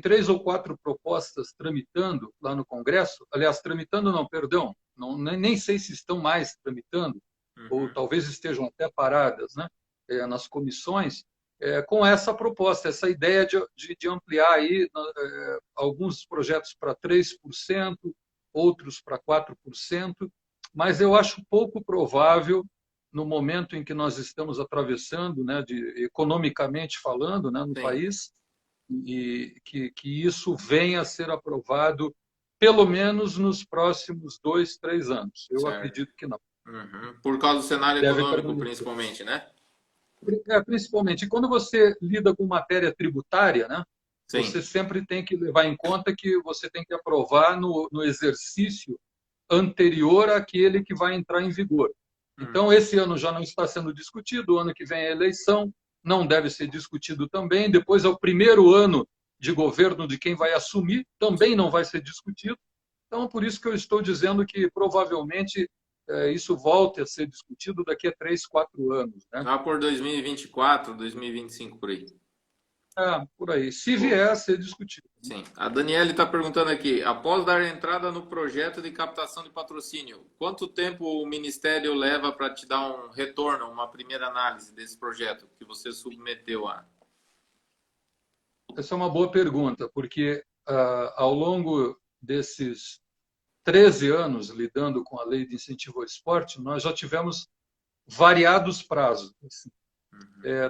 3 ou 4 propostas tramitando lá no Congresso. Aliás, tramitando não, perdão, não, nem sei se estão mais tramitando, ou Uhum. talvez estejam até paradas, né, nas comissões, com essa proposta, essa ideia de ampliar aí, alguns projetos para 3%, outros para 4%, mas eu acho pouco provável no momento em que nós estamos atravessando, né, economicamente falando, né, no Sim. país, e que isso venha a ser aprovado pelo menos nos próximos 2, 3 anos. Eu Certo. acredito que não. Uhum. Por causa do cenário Deve econômico, permanecer. principalmente, né? Principalmente quando você lida com matéria tributária, né, você Sim. sempre tem que levar em conta que você tem que aprovar no exercício anterior àquele que vai entrar em vigor. Então, Uhum. esse ano já não está sendo discutido, o ano que vem é a eleição, não deve ser discutido também. Depois é o primeiro ano de governo de quem vai assumir, também não vai ser discutido. Então, por isso que eu estou dizendo que provavelmente isso volte a ser discutido daqui a 3, 4 anos, né? Lá por 2024, 2025 por aí. Por aí, se Pô, vier a ser discutido. sim. A Daniela está perguntando aqui: após dar entrada no projeto de captação de patrocínio, quanto tempo o Ministério leva para te dar um retorno, uma primeira análise desse projeto que você submeteu a? Essa é uma boa pergunta, porque ao longo desses 13 anos lidando com a lei de incentivo ao esporte, nós já tivemos variados prazos. Assim.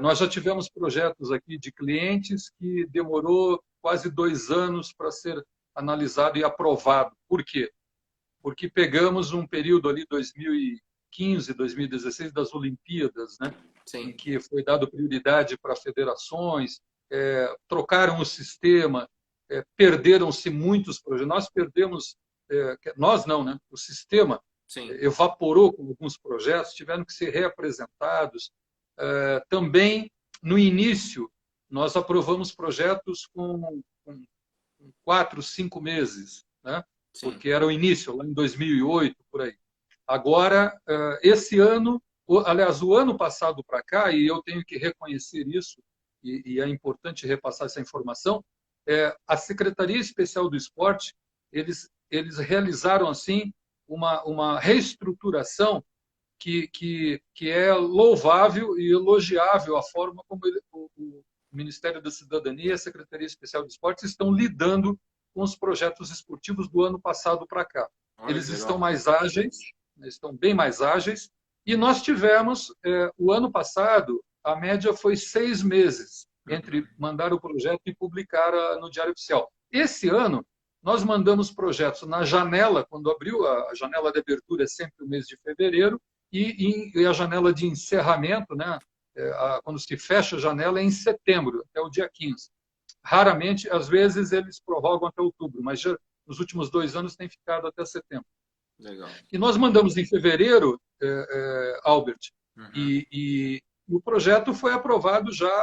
Nós já tivemos projetos aqui de clientes que demorou quase 2 anos para ser analisado e aprovado. Por quê? Porque pegamos um período ali, 2015, 2016, das Olimpíadas, né? Sim. Em que foi dado prioridade para federações, trocaram o sistema, perderam-se muitos projetos. Nós perdemos, nós não, né? O sistema Sim. evaporou com alguns projetos, tiveram que ser reapresentados. Também, no início, nós aprovamos projetos com 4, 5 meses, né? Sim. Porque era o início, lá em 2008, por aí. Agora, esse ano, aliás, o ano passado para cá, e eu tenho que reconhecer isso, e é importante repassar essa informação, a Secretaria Especial do Esporte, eles realizaram, assim, uma reestruturação que é louvável e elogiável a forma como o Ministério da Cidadania e a Secretaria Especial de Esportes estão lidando com os projetos esportivos do ano passado para cá. Olha, eles legal. estão mais ágeis, estão bem mais ágeis, e nós tivemos, o ano passado, a média foi 6 meses entre mandar o projeto e publicar no Diário Oficial. Esse ano, nós mandamos projetos na janela, quando abriu a janela de abertura, é sempre o mês de fevereiro, e a janela de encerramento, né, quando se fecha a janela, é em setembro, até o dia 15. Raramente, às vezes, eles prorrogam até outubro, mas já, nos últimos 2 anos tem ficado até setembro. Legal. E nós mandamos em fevereiro, Albert, e o projeto foi aprovado já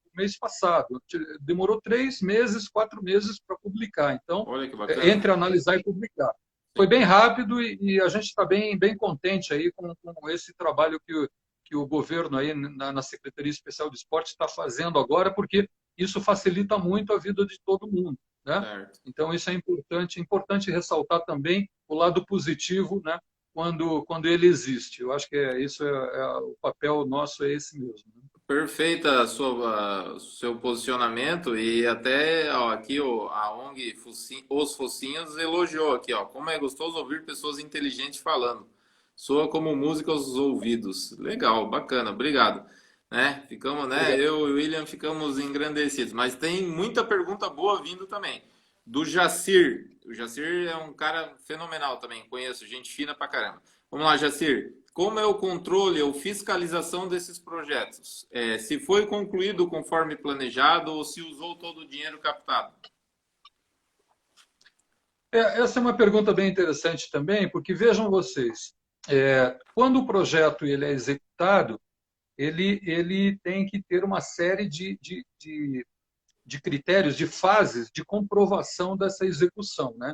no mês passado. Demorou 3 meses, 4 meses para publicar. Então, olha que bacana. Entre analisar e publicar. Foi bem rápido e a gente está bem contente aí com esse trabalho que o governo aí na Secretaria Especial de Esporte está fazendo agora, porque isso facilita muito a vida de todo mundo, né? Então isso é importante ressaltar também o lado positivo, né? Quando ele existe. Eu acho que o papel nosso é esse mesmo. Né? Perfeita seu posicionamento e até ó, aqui a ONG Os Focinhos elogiou aqui, ó, como é gostoso ouvir pessoas inteligentes falando. Soa como música aos ouvidos. Legal, bacana, obrigado. Né? Ficamos, né? Eu e o William ficamos engrandecidos, mas tem muita pergunta boa vindo também. Do Jacir. O Jacir é um cara fenomenal também, conheço, gente fina pra caramba. Vamos lá, Jacir. Como é o controle ou fiscalização desses projetos? Se foi concluído conforme planejado ou se usou todo o dinheiro captado? Essa é uma pergunta bem interessante também, porque vejam vocês, quando o projeto ele é executado, ele tem que ter uma série de critérios, de fases de comprovação dessa execução, né?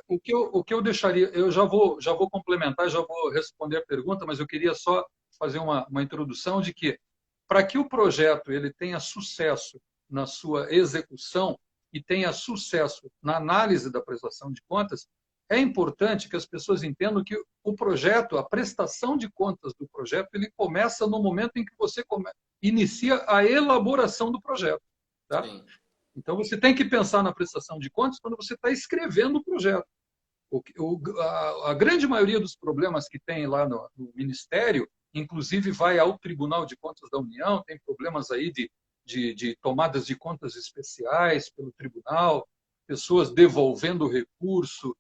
O que eu deixaria, eu já vou complementar, já vou responder a pergunta, mas eu queria só fazer uma introdução de que, para que o projeto ele tenha sucesso na sua execução e tenha sucesso na análise da prestação de contas, é importante que as pessoas entendam que o projeto, a prestação de contas do projeto, ele começa no momento em que você inicia a elaboração do projeto. Tá? Então, você tem que pensar na prestação de contas quando você está escrevendo o projeto. A grande maioria dos problemas que tem lá no Ministério, inclusive vai ao Tribunal de Contas da União, tem problemas aí de tomadas de contas especiais pelo tribunal, pessoas devolvendo o recurso.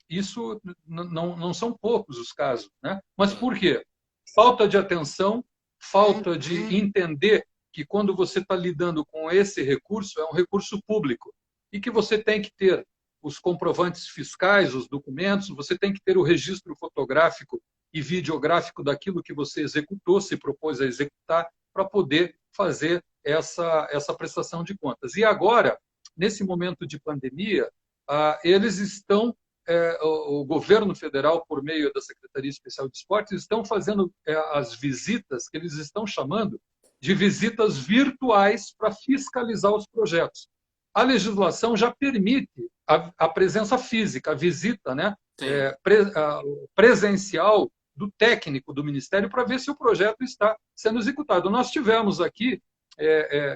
Isso não são poucos os casos. Né? Mas por quê? Falta de atenção, falta de entender que quando você está lidando com esse recurso, é um recurso público, e que você tem que ter os comprovantes fiscais, os documentos, você tem que ter o registro fotográfico e videográfico daquilo que você executou, se propôs a executar, para poder fazer essa prestação de contas. E agora, nesse momento de pandemia, eles estão, o governo federal, por meio da Secretaria Especial de Esportes, estão fazendo as visitas que eles estão chamando de visitas virtuais para fiscalizar os projetos. A legislação já permite a presença física, a visita, né, presencial do técnico do Ministério para ver se o projeto está sendo executado. Nós tivemos aqui,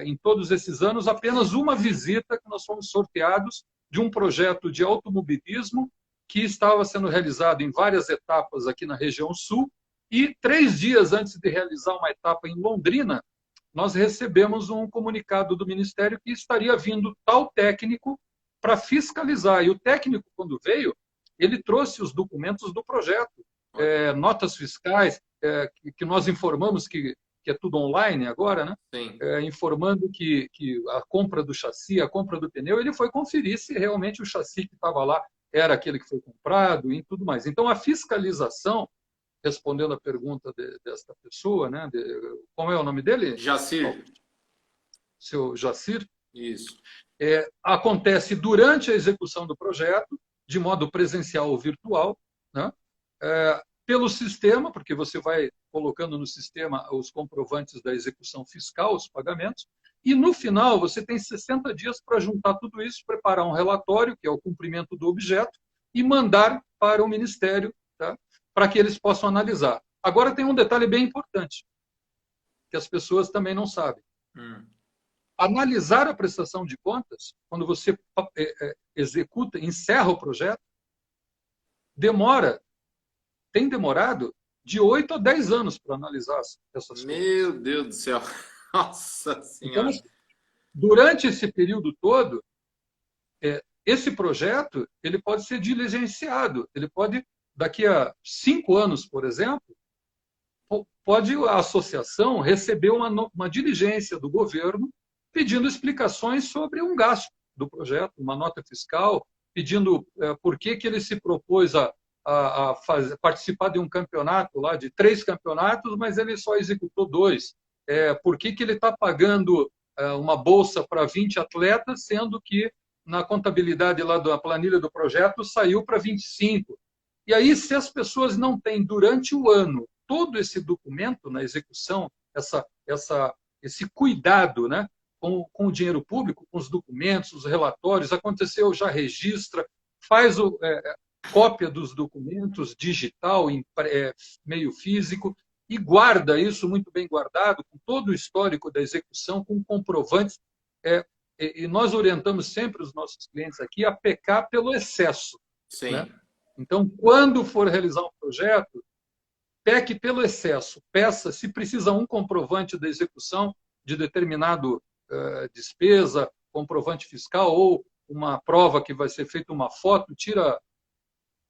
em todos esses anos, apenas uma visita que nós fomos sorteados de um projeto de automobilismo que estava sendo realizado em várias etapas aqui na região sul, e 3 dias antes de realizar uma etapa em Londrina, nós recebemos um comunicado do Ministério que estaria vindo tal técnico para fiscalizar. E o técnico, quando veio, ele trouxe os documentos do projeto, notas fiscais, que nós informamos que é tudo online agora, né? Sim. Informando que a compra do chassi, a compra do pneu, ele foi conferir se realmente o chassi que estava lá era aquele que foi comprado e tudo mais. Então, a fiscalização, respondendo a pergunta desta pessoa, né? Como é o nome dele? Jacir. Seu Jacir. Isso. Acontece durante a execução do projeto, de modo presencial ou virtual, né? Pelo sistema, porque você vai colocando no sistema os comprovantes da execução fiscal, os pagamentos, e no final você tem 60 dias para juntar tudo isso, preparar um relatório, que é o cumprimento do objeto, e mandar para o Ministério, tá? Para que eles possam analisar. Agora tem um detalhe bem importante, que as pessoas também não sabem. Analisar a prestação de contas, quando você executa, encerra o projeto, tem demorado de 8 a 10 anos para analisar essas coisas. Meu Deus do céu. Nossa Senhora. Então, durante esse período todo, esse projeto ele pode ser diligenciado. Ele pode, daqui a 5 anos, por exemplo, pode a associação receber uma diligência do governo pedindo explicações sobre um gasto do projeto, uma nota fiscal, pedindo por que ele se propôs a participar de um campeonato lá, de 3 campeonatos, mas ele só executou 2. Por que ele está pagando uma bolsa para 20 atletas, sendo que na contabilidade lá da planilha do projeto saiu para 25. E aí, se as pessoas não têm durante o ano todo esse documento na execução, esse cuidado, né, com o dinheiro público, com os documentos, os relatórios, aconteceu, já registra, faz cópia dos documentos, digital, meio físico, e guarda isso muito bem guardado, com todo o histórico da execução, com comprovantes. E nós orientamos sempre os nossos clientes aqui a pecar pelo excesso. Sim. Né? Então, quando for realizar um projeto, peque pelo excesso. Peça, se precisa, um comprovante da execução de determinado despesa, comprovante fiscal, ou uma prova que vai ser feita uma foto, tira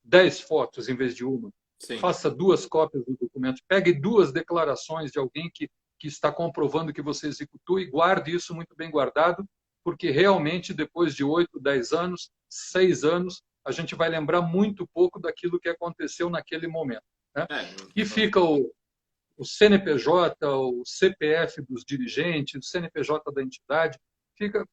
10 fotos em vez de uma. Sim. Faça 2 cópias do documento. Pegue 2 declarações de alguém que está comprovando que você executou e guarde isso muito bem guardado, porque realmente depois de 8, 10 anos, 6 anos, a gente vai lembrar muito pouco daquilo que aconteceu naquele momento. Né? E fica o CNPJ, o CPF dos dirigentes, o CNPJ da entidade,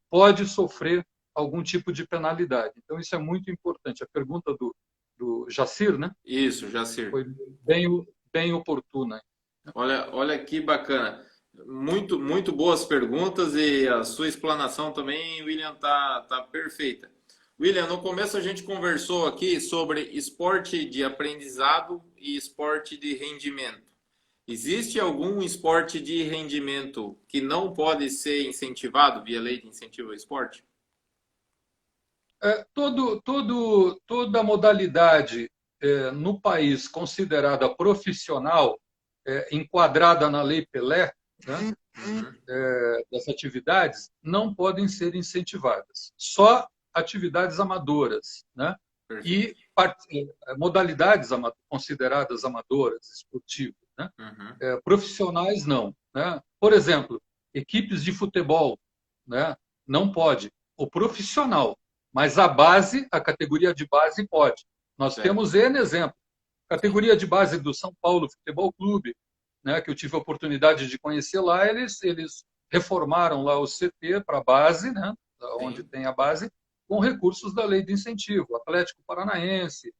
pode sofrer algum tipo de penalidade. Então, isso é muito importante. A pergunta do Jacir, né? Isso, Jacir. Foi bem oportuna. Olha que bacana. Muito boas perguntas e a sua explanação também, William, tá perfeita. William, no começo a gente conversou aqui sobre esporte de aprendizado e esporte de rendimento. Existe algum esporte de rendimento que não pode ser incentivado via lei de incentivo ao esporte? Toda modalidade no país considerada profissional, enquadrada na Lei Pelé, né, das atividades, não podem ser incentivadas. Só atividades amadoras, né? E modalidades consideradas amadoras, esportivas. Né? Profissionais, não. Né? Por exemplo, equipes de futebol, né? Não pode. O profissional. Mas a base, a categoria de base pode. Nós temos N exemplo. Categoria de base do São Paulo Futebol Clube, né, que eu tive a oportunidade de conhecer lá, eles reformaram lá o CT para a base, né, onde tem a base, com recursos da lei de incentivo. Atlético Paranaense,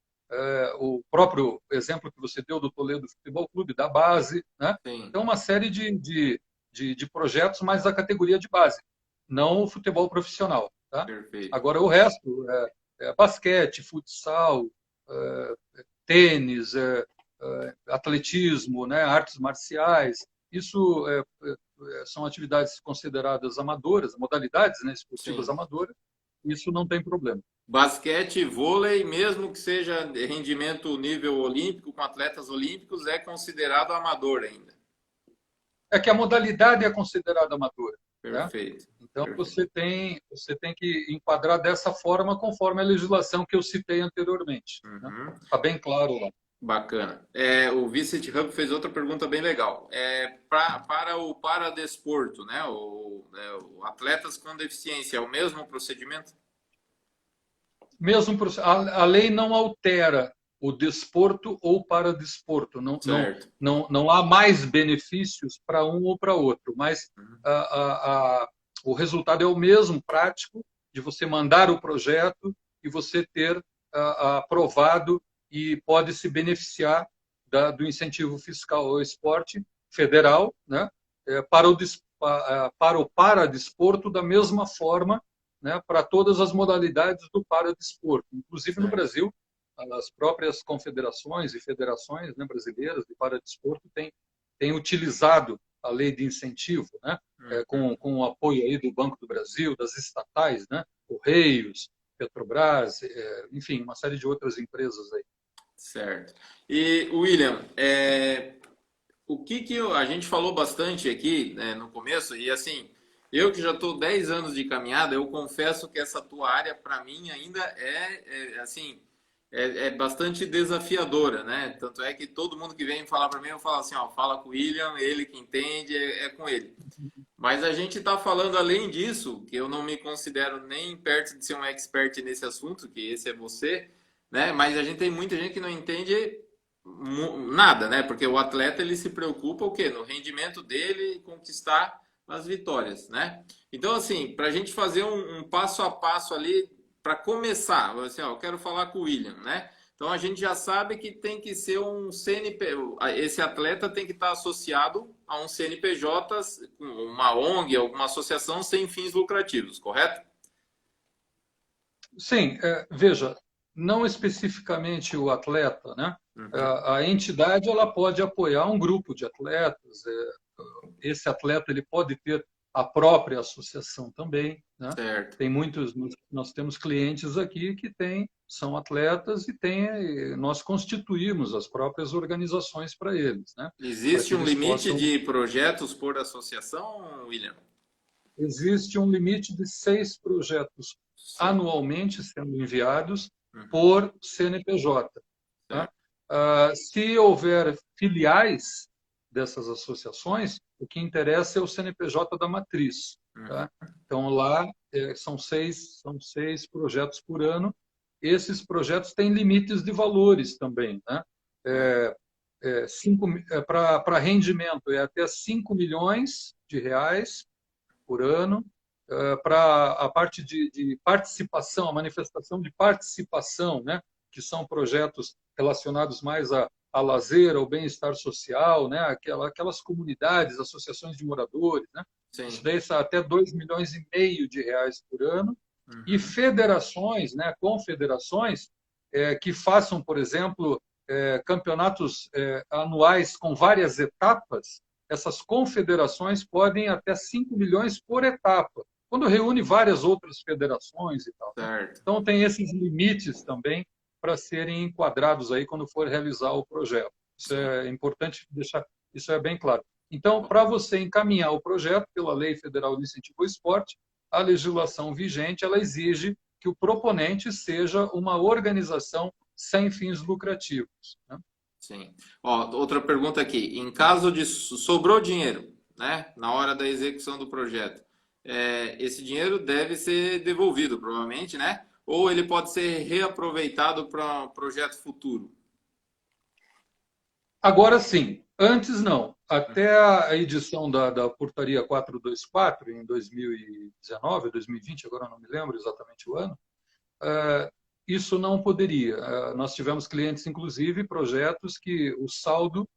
o próprio exemplo que você deu do Toledo Futebol Clube, da base. Né? Então, uma série de projetos, mas da categoria de base, não o futebol profissional. Tá? Agora, o resto, basquete, futsal, tênis, atletismo, né, artes marciais, Isso são atividades consideradas amadoras, modalidades, né, esportivas Sim. amadoras, isso não tem problema. Basquete, vôlei, mesmo que seja rendimento nível olímpico, com atletas olímpicos, é considerado amador ainda. É que a modalidade é considerada amadora, né? Perfeito. Então, Perfeito. você tem que enquadrar dessa forma, conforme a legislação que eu citei anteriormente. Né? Uhum. Está bem claro lá. Bacana. O Vicente Hub fez outra pergunta bem legal. Para o paradesporto, né? O atletas com deficiência, é o mesmo procedimento? Mesmo a lei não altera o desporto ou paradesporto. Certo. Não há mais benefícios para um ou para outro, mas o resultado é o mesmo, prático, de você mandar o projeto e você ter aprovado e pode se beneficiar do incentivo fiscal ao esporte federal, né, para o paradesporto da mesma forma, né, para todas as modalidades do paradesporto. Inclusive no Brasil, as próprias confederações e federações, né, brasileiras de paradesporto têm utilizado a lei de incentivo, né, com o apoio aí do Banco do Brasil, das estatais, né, Correios, Petrobras, enfim, uma série de outras empresas aí. Certo. E, William, o que a gente falou bastante aqui, né, no começo, e assim, eu que já estou 10 anos de caminhada, eu confesso que essa tua área, para mim, ainda assim, bastante desafiadora, né? Tanto é que todo mundo que vem falar para mim, eu falo assim, ó, fala com o William, ele que entende, é com ele. Mas a gente está falando, além disso, que eu não me considero nem perto de ser um expert nesse assunto, que esse é você, né? Mas a gente tem muita gente que não entende nada, né? Porque o atleta ele se preocupa o quê? No rendimento dele e conquistar as vitórias, né? Então, assim, para a gente fazer um passo a passo ali, para começar, assim, ó, eu quero falar com o William, né? Então a gente já sabe que tem que ser um CNPJ, esse atleta tem que estar associado a um CNPJ, uma ONG, alguma associação sem fins lucrativos, correto? Sim, veja, não especificamente o atleta, né? A entidade ela pode apoiar um grupo de atletas. Esse atleta ele pode ter a própria associação também, né? Certo. Tem muitos, nós temos clientes aqui que são atletas e nós constituímos as próprias organizações para eles, né? Existe um limite de projetos por associação, William? Existe um limite de 6 projetos Sim. anualmente sendo enviados por CNPJ. Tá? Se houver filiais dessas associações, o que interessa é o CNPJ da matriz. Tá? Então, lá são seis projetos por ano. Esses projetos têm limites de valores também. Né? Para rendimento, é até 5 milhões de reais por ano. Para a parte de participação, a manifestação de participação, né? Que são projetos relacionados mais a lazer, ao bem-estar social, né? Aquelas comunidades, associações de moradores, né? Sim. Isso daí está até 2,5 milhões de reais por ano. E federações, né? Confederações que façam, por exemplo, campeonatos anuais com várias etapas, essas confederações podem até 5 milhões por etapa, quando reúne várias outras federações e tal. Certo. Então, tem esses limites também para serem enquadrados aí quando for realizar o projeto. Isso é importante deixar isso bem claro. Então, para você encaminhar o projeto pela Lei Federal de Incentivo ao Esporte, a legislação vigente ela exige que o proponente seja uma organização sem fins lucrativos. Né? Sim. Ó, outra pergunta aqui. Em caso de sobrou dinheiro, né, na hora da execução do projeto, esse dinheiro deve ser devolvido, provavelmente, né? Ou ele pode ser reaproveitado para um projeto futuro? Agora sim. Antes não. Até a edição da Portaria 424, em 2019, 2020, agora não me lembro exatamente o ano, isso não poderia. Nós tivemos clientes, inclusive, projetos que o saldo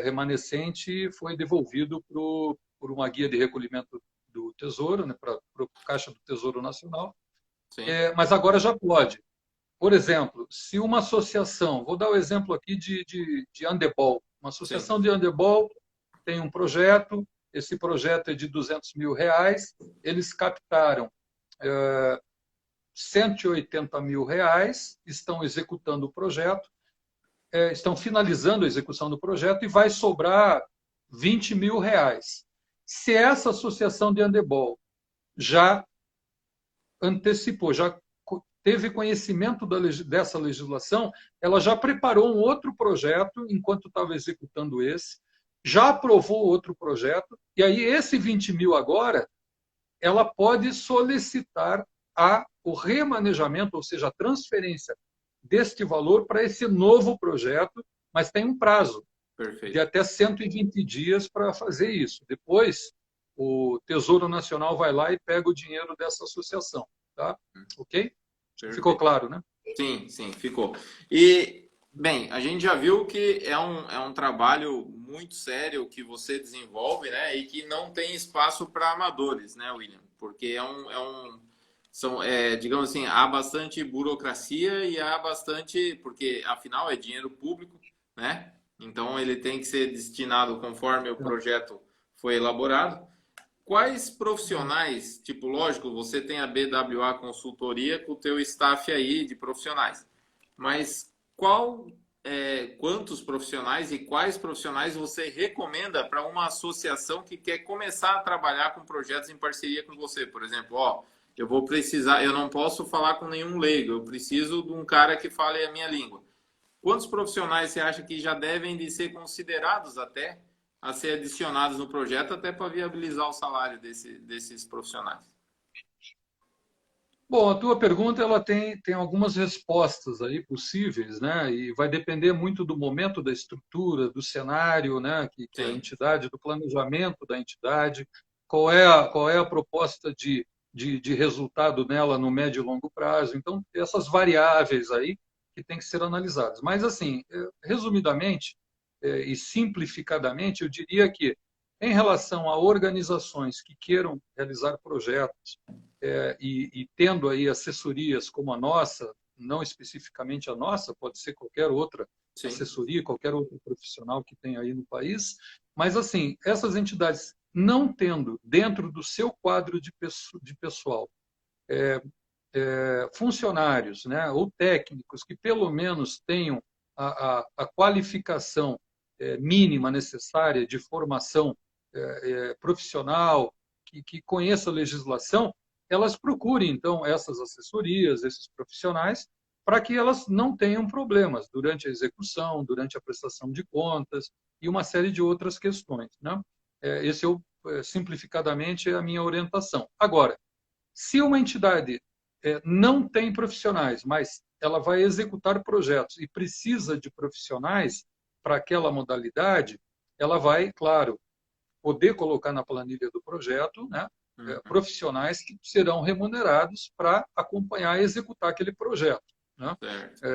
remanescente foi devolvido por uma guia de recolhimento do Tesouro, né, para a Caixa do Tesouro Nacional, mas agora já pode. Por exemplo, se uma associação, vou dar o exemplo aqui de handebol, uma associação de handebol tem um projeto, esse projeto é de R$ 200 mil, eles captaram 180 mil reais, estão executando o projeto, estão finalizando a execução do projeto e vai sobrar R$ 20 mil. Se essa associação de handebol já antecipou, já teve conhecimento dessa legislação, ela já preparou um outro projeto enquanto estava executando esse, já aprovou outro projeto, e aí esse 20 mil agora, ela pode solicitar o remanejamento, ou seja, a transferência deste valor para esse novo projeto, mas tem um prazo Perfeito. de até 120 dias para fazer isso. Depois, o Tesouro Nacional vai lá e pega o dinheiro dessa associação. Tá? Ok? Perfeito. Ficou claro, né? Sim, sim, ficou. E, bem, a gente já viu que é um trabalho muito sério que você desenvolve, né? E que não tem espaço para amadores, né, William? Porque digamos assim, há bastante burocracia e há bastante, porque afinal é dinheiro público, né? Então ele tem que ser destinado conforme o projeto foi elaborado. Quais profissionais, tipo, lógico, você tem a BWA Consultoria com o teu staff aí de profissionais, mas quantos profissionais e quais profissionais você recomenda para uma associação que quer começar a trabalhar com projetos em parceria com você? Por exemplo, eu vou precisar, eu não posso falar com nenhum leigo, eu preciso de um cara que fale a minha língua. Quantos profissionais você acha que já devem de ser considerados até a ser adicionados no projeto, até para viabilizar o salário desses profissionais? Bom, a tua pergunta ela tem algumas respostas aí possíveis, né? E vai depender muito do momento da estrutura, do cenário, né? Que a entidade, do planejamento da entidade, qual é a proposta de resultado nela no médio e longo prazo. Então, essas variáveis aí que tem que ser analisadas. Mas, assim, resumidamente e simplificadamente, eu diria que, em relação a organizações que queiram realizar projetos e tendo aí assessorias como a nossa, não especificamente a nossa, pode ser qualquer outra assessoria, qualquer outro profissional que tem aí no país, mas, assim, essas entidades não tendo dentro do seu quadro de pessoal funcionários, né, ou técnicos que pelo menos tenham a qualificação mínima necessária de formação profissional, que conheça a legislação, elas procurem, então, essas assessorias, esses profissionais, para que elas não tenham problemas durante a execução, durante a prestação de contas e uma série de outras questões. Né? Esse simplificadamente, é a minha orientação. Agora, se uma entidade não tem profissionais, mas ela vai executar projetos e precisa de profissionais para aquela modalidade, ela vai, claro, poder colocar na planilha do projeto, né, profissionais que serão remunerados para acompanhar e executar aquele projeto. Né?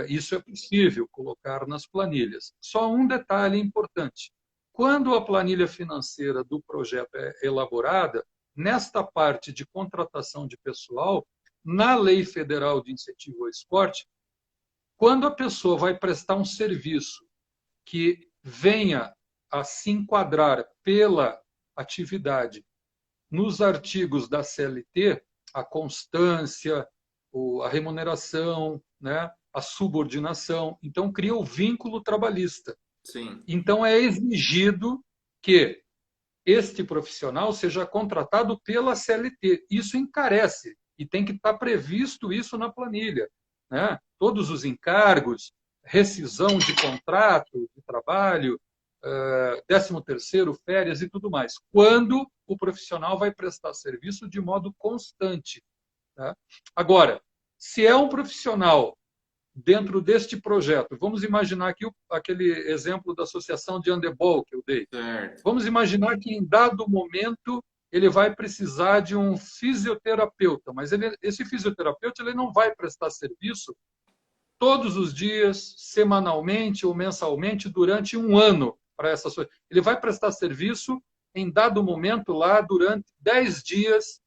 Isso é possível colocar nas planilhas. Só um detalhe importante. Quando a planilha financeira do projeto é elaborada, nesta parte de contratação de pessoal, na Lei Federal de Incentivo ao Esporte, quando a pessoa vai prestar um serviço que venha a se enquadrar pela atividade nos artigos da CLT, a constância, a remuneração, né, a subordinação, então cria o vínculo trabalhista. Sim. Então é exigido que este profissional seja contratado pela CLT. Isso encarece e tem que estar previsto isso na planilha. Né? Todos os encargos, rescisão de contrato de trabalho, 13º, férias e tudo mais. Quando o profissional vai prestar serviço de modo constante. Tá? Agora, se é um profissional dentro deste projeto, vamos imaginar aqui aquele exemplo da associação de handebol que eu dei. Certo. Vamos imaginar que em dado momento ele vai precisar de um fisioterapeuta, mas esse fisioterapeuta ele não vai prestar serviço todos os dias, semanalmente ou mensalmente durante um ano para essa associação. Ele vai prestar serviço em dado momento lá durante 10 dias,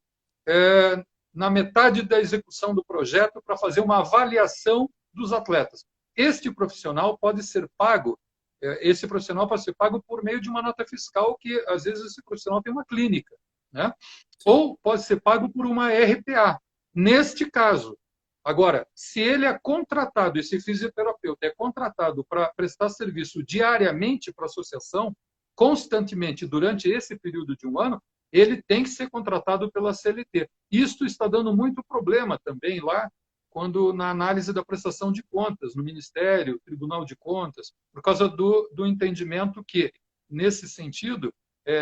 na metade da execução do projeto, para fazer uma avaliação dos atletas. Este profissional pode ser pago esse profissional pode ser pago por meio de uma nota fiscal que, às vezes, esse profissional tem uma clínica, né? Ou pode ser pago por uma RPA. Neste caso, agora, se ele é contratado, esse fisioterapeuta é contratado para prestar serviço diariamente para a associação, constantemente, durante esse período de um ano, ele tem que ser contratado pela CLT. Isto está dando muito problema também lá, quando na análise da prestação de contas, no Ministério, Tribunal de Contas, por causa do entendimento que, nesse sentido,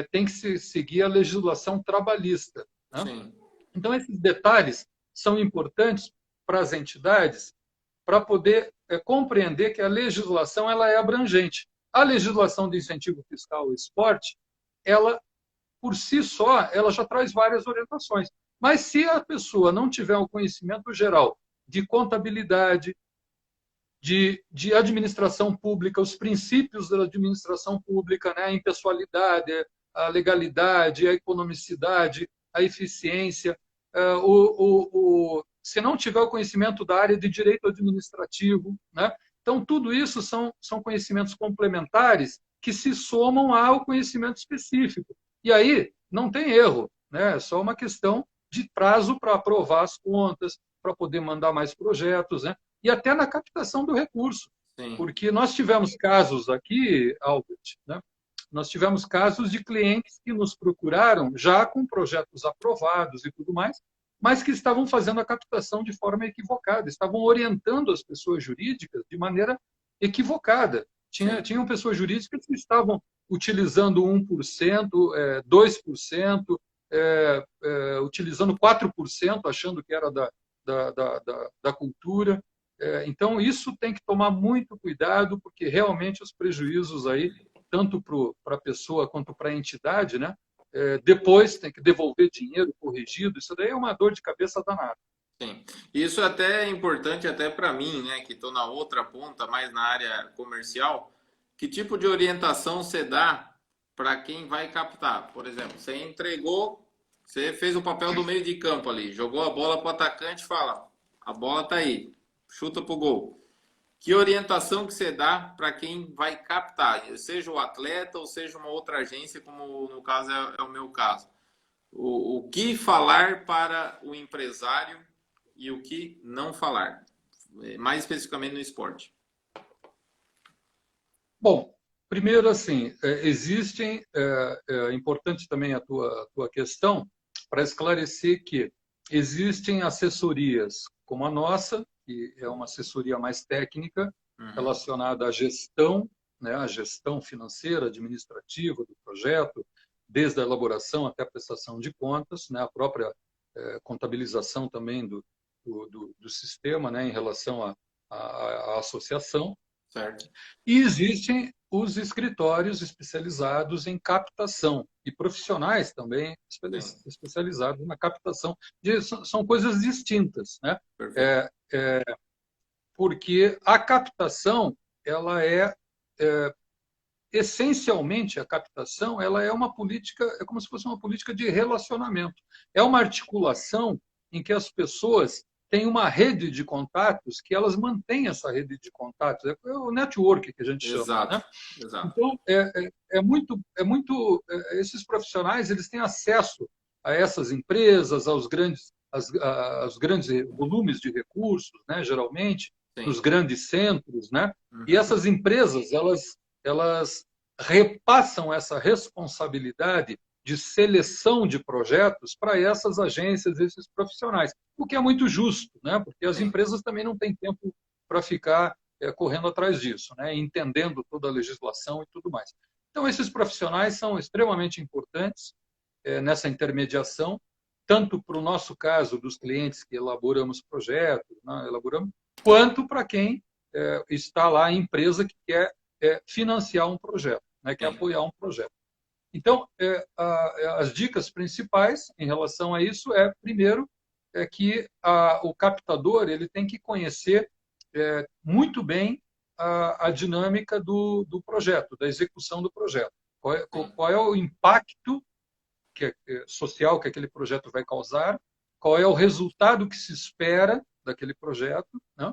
tem que se seguir a legislação trabalhista, né? Sim. Então, esses detalhes são importantes para as entidades para poder compreender que a legislação ela é abrangente. A legislação de incentivo fiscal ao esporte, ela, por si só, ela já traz várias orientações. Mas se a pessoa não tiver o conhecimento geral de contabilidade, de administração pública, os princípios da administração pública, né? A impessoalidade, a legalidade, a economicidade, a eficiência, se não tiver o conhecimento da área de direito administrativo, né? Então, tudo isso são conhecimentos complementares que se somam ao conhecimento específico. E aí, não tem erro, né? É só uma questão de prazo para aprovar as contas, para poder mandar mais projetos, né? E até na captação do recurso. Sim. Porque nós tivemos casos aqui, Albert, né? Nós tivemos casos de clientes que nos procuraram já com projetos aprovados e tudo mais, mas que estavam fazendo a captação de forma equivocada, estavam orientando as pessoas jurídicas de maneira equivocada. Tinham pessoas jurídicas que estavam utilizando 1%, 2%, utilizando 4%, achando que era da cultura. Então, isso tem que tomar muito cuidado, porque realmente os prejuízos aí, tanto para a pessoa quanto para a entidade, né? Depois tem que devolver dinheiro corrigido, isso daí é uma dor de cabeça danada. Sim. Isso até é importante até para mim, né, que estou na outra ponta, mais na área comercial. Que tipo de orientação você dá para quem vai captar? Por exemplo, você entregou, você fez o papel do meio de campo ali, jogou a bola para o atacante e fala, a bola está aí, chuta para o gol. Que orientação que você dá para quem vai captar, seja o atleta ou seja uma outra agência, como no caso é o meu caso? O que falar para o empresário e o que não falar, mais especificamente no esporte? Bom, primeiro, assim, é importante também a tua questão para esclarecer que existem assessorias como a nossa, que é uma assessoria mais técnica, relacionada à gestão, né, à gestão financeira, administrativa do projeto, desde a elaboração até a prestação de contas, né, a própria contabilização também do sistema, né, em relação à associação. Certo. E existem os escritórios especializados em captação e profissionais também especializados na captação. São coisas distintas, né? Porque a captação, ela essencialmente a captação, ela é uma política, é como se fosse uma política de relacionamento. É uma articulação em que as pessoas têm uma rede de contatos, que elas mantêm essa rede de contatos. É o network que a gente chama. Exato, né? exato. Então, esses profissionais, eles têm acesso a essas empresas, aos grandes volumes de recursos, né, geralmente, nos grandes centros, né? E essas empresas, elas repassam essa responsabilidade de seleção de projetos para essas agências, esses profissionais, o que é muito justo, né? Porque as empresas também não têm tempo para ficar correndo atrás disso, né? Entendendo toda a legislação e tudo mais. Então, esses profissionais são extremamente importantes nessa intermediação, tanto para o nosso caso dos clientes que elaboramos projetos, né? Quanto para quem está lá, a empresa que quer financiar um projeto, né? Quer apoiar um projeto. Então, as dicas principais em relação a isso primeiro, que o captador ele tem que conhecer muito bem a dinâmica do projeto, da execução do projeto. Qual é o impacto social que aquele projeto vai causar, qual é o resultado que se espera daquele projeto, né?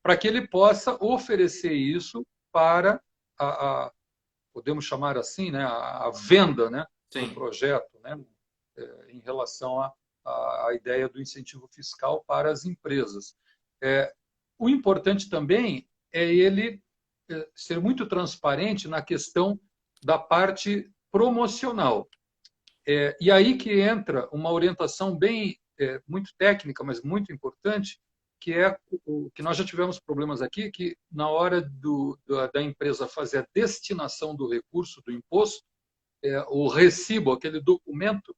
Para que ele possa oferecer isso para podemos chamar assim, né, a venda, né, do Sim. projeto, né, em relação à ideia do incentivo fiscal para as empresas. O importante também é ele ser muito transparente na questão da parte promocional. E aí que entra uma orientação bem muito técnica, mas muito importante, que é o que nós já tivemos problemas aqui, que na hora da empresa fazer a destinação do recurso do imposto, o recibo, aquele documento,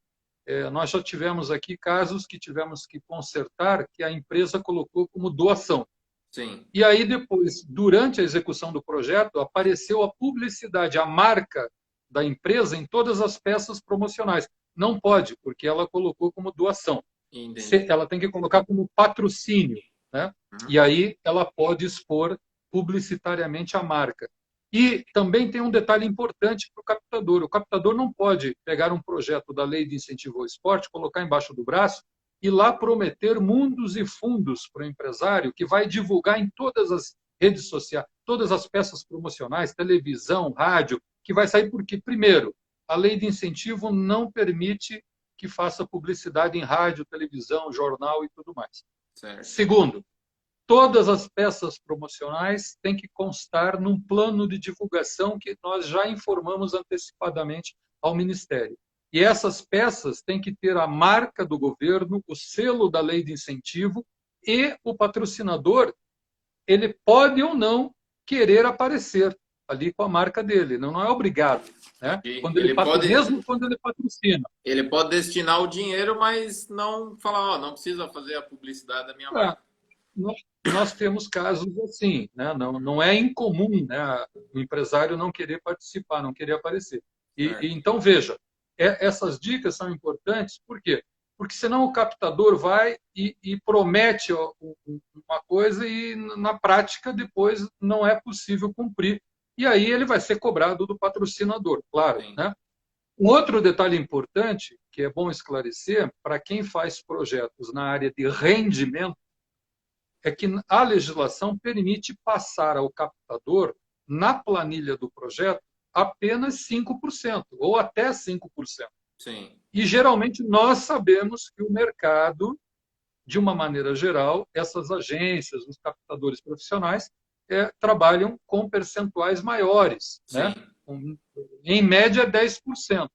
nós já tivemos aqui casos que tivemos que consertar que a empresa colocou como doação. Sim. E aí depois, durante a execução do projeto, apareceu a publicidade, a marca da empresa em todas as peças promocionais. Não pode, porque ela colocou como doação. Entendi. Ela tem que colocar como patrocínio, né? E aí ela pode expor publicitariamente a marca. E também tem um detalhe importante para o captador. O captador não pode pegar um projeto da Lei de Incentivo ao Esporte, colocar embaixo do braço e lá prometer mundos e fundos para o empresário que vai divulgar em todas as redes sociais, todas as peças promocionais, televisão, rádio, que vai sair porque, primeiro, a lei de incentivo não permite que faça publicidade em rádio, televisão, jornal e tudo mais. Certo. Segundo, todas as peças promocionais têm que constar num plano de divulgação que nós já informamos antecipadamente ao Ministério. E essas peças têm que ter a marca do governo, o selo da lei de incentivo e o patrocinador, ele pode ou não querer aparecer ali com a marca dele, não é obrigado. Né? Mesmo quando ele patrocina. Ele pode destinar o dinheiro, mas não falar, não precisa fazer a publicidade da minha marca. Nós temos casos assim, né? Não é incomum, né? O empresário não querer participar, não querer aparecer. Então, veja, essas dicas são importantes, por quê? Porque senão o captador vai e promete uma coisa e na prática depois não é possível cumprir. E aí ele vai ser cobrado do patrocinador, claro. Né? Um outro detalhe importante, que é bom esclarecer, para quem faz projetos na área de rendimento, é que a legislação permite passar ao captador, na planilha do projeto, apenas 5%, ou até 5%. Sim. E, geralmente, nós sabemos que o mercado, de uma maneira geral, essas agências, os captadores profissionais, trabalham com percentuais maiores, né? Em média, 10%.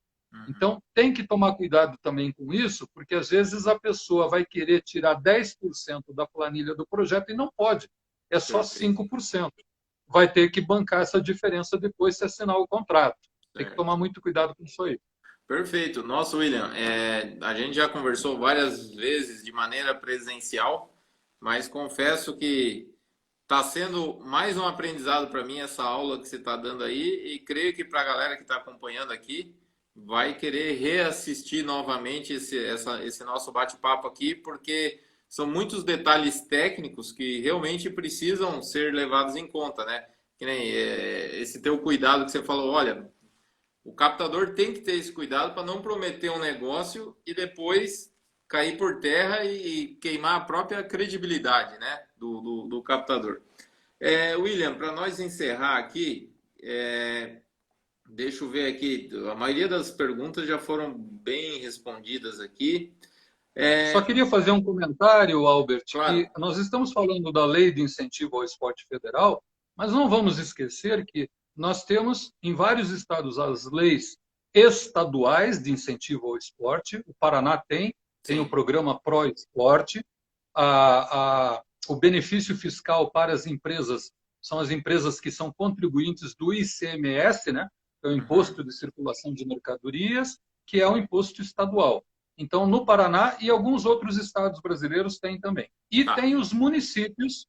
Então, tem que tomar cuidado também com isso, porque às vezes a pessoa vai querer tirar 10% da planilha do projeto e não pode, é só 5%. Vai ter que bancar essa diferença depois se assinar o contrato. Tem que tomar muito cuidado com isso aí. Perfeito. Nossa, William, a gente já conversou várias vezes de maneira presencial, mas confesso que está sendo mais um aprendizado para mim essa aula que você está dando aí e creio que para a galera que está acompanhando aqui vai querer reassistir novamente esse nosso bate-papo aqui, porque são muitos detalhes técnicos que realmente precisam ser levados em conta, né? Que nem esse teu cuidado que você falou, olha, o captador tem que ter esse cuidado para não prometer um negócio e depois cair por terra e queimar a própria credibilidade, né, do captador. William, para nós encerrar aqui, deixa eu ver aqui, a maioria das perguntas já foram bem respondidas aqui. Só queria fazer um comentário, Albert, claro. que nós estamos falando da Lei de Incentivo ao Esporte Federal, mas não vamos esquecer que nós temos em vários estados as leis estaduais de incentivo ao esporte. O Paraná tem o programa Pro Esporte. O benefício fiscal para as empresas são as empresas que são contribuintes do ICMS, né? Que é o Imposto de Circulação de Mercadorias, que é um imposto estadual. Então, no Paraná e alguns outros estados brasileiros têm também. E tem os municípios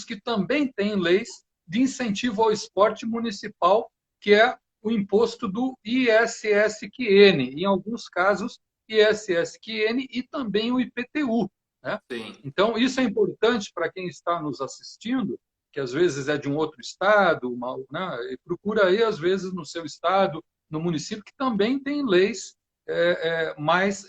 que também têm leis de incentivo ao esporte municipal, que é o imposto do ISSQN, em alguns casos, ISSQN e também o IPTU. Né? Então, isso é importante para quem está nos assistindo, que às vezes é de um outro estado, né? E procura aí, às vezes, no seu estado, no município, que também tem leis mas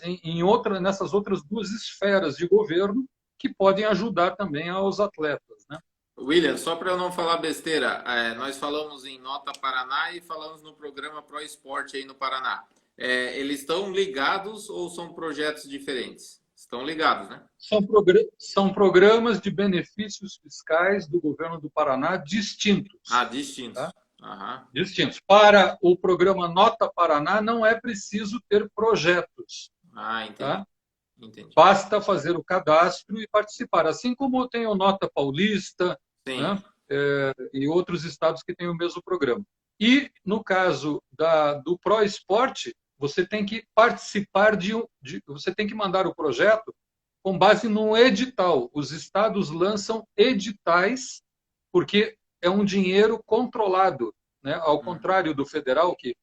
nessas outras duas esferas de governo que podem ajudar também aos atletas. Né? William, só para eu não falar besteira, nós falamos em Nota Paraná e falamos no programa Pro Esporte aí no Paraná. Eles estão ligados ou são projetos diferentes? Estão ligados, né? São programas de benefícios fiscais do governo do Paraná distintos. Ah, distintos. Tá? Aham. Distintos. Para o programa Nota Paraná, não é preciso ter projetos. Ah, entendi. Tá? Entendi. Basta fazer o cadastro e participar. Assim como tem o Nota Paulista, né? E outros estados que têm o mesmo programa. E, no caso do Pro Esporte, você tem que participar você tem que mandar o projeto com base num edital. Os estados lançam editais, porque é um dinheiro controlado, né? Ao contrário do federal, que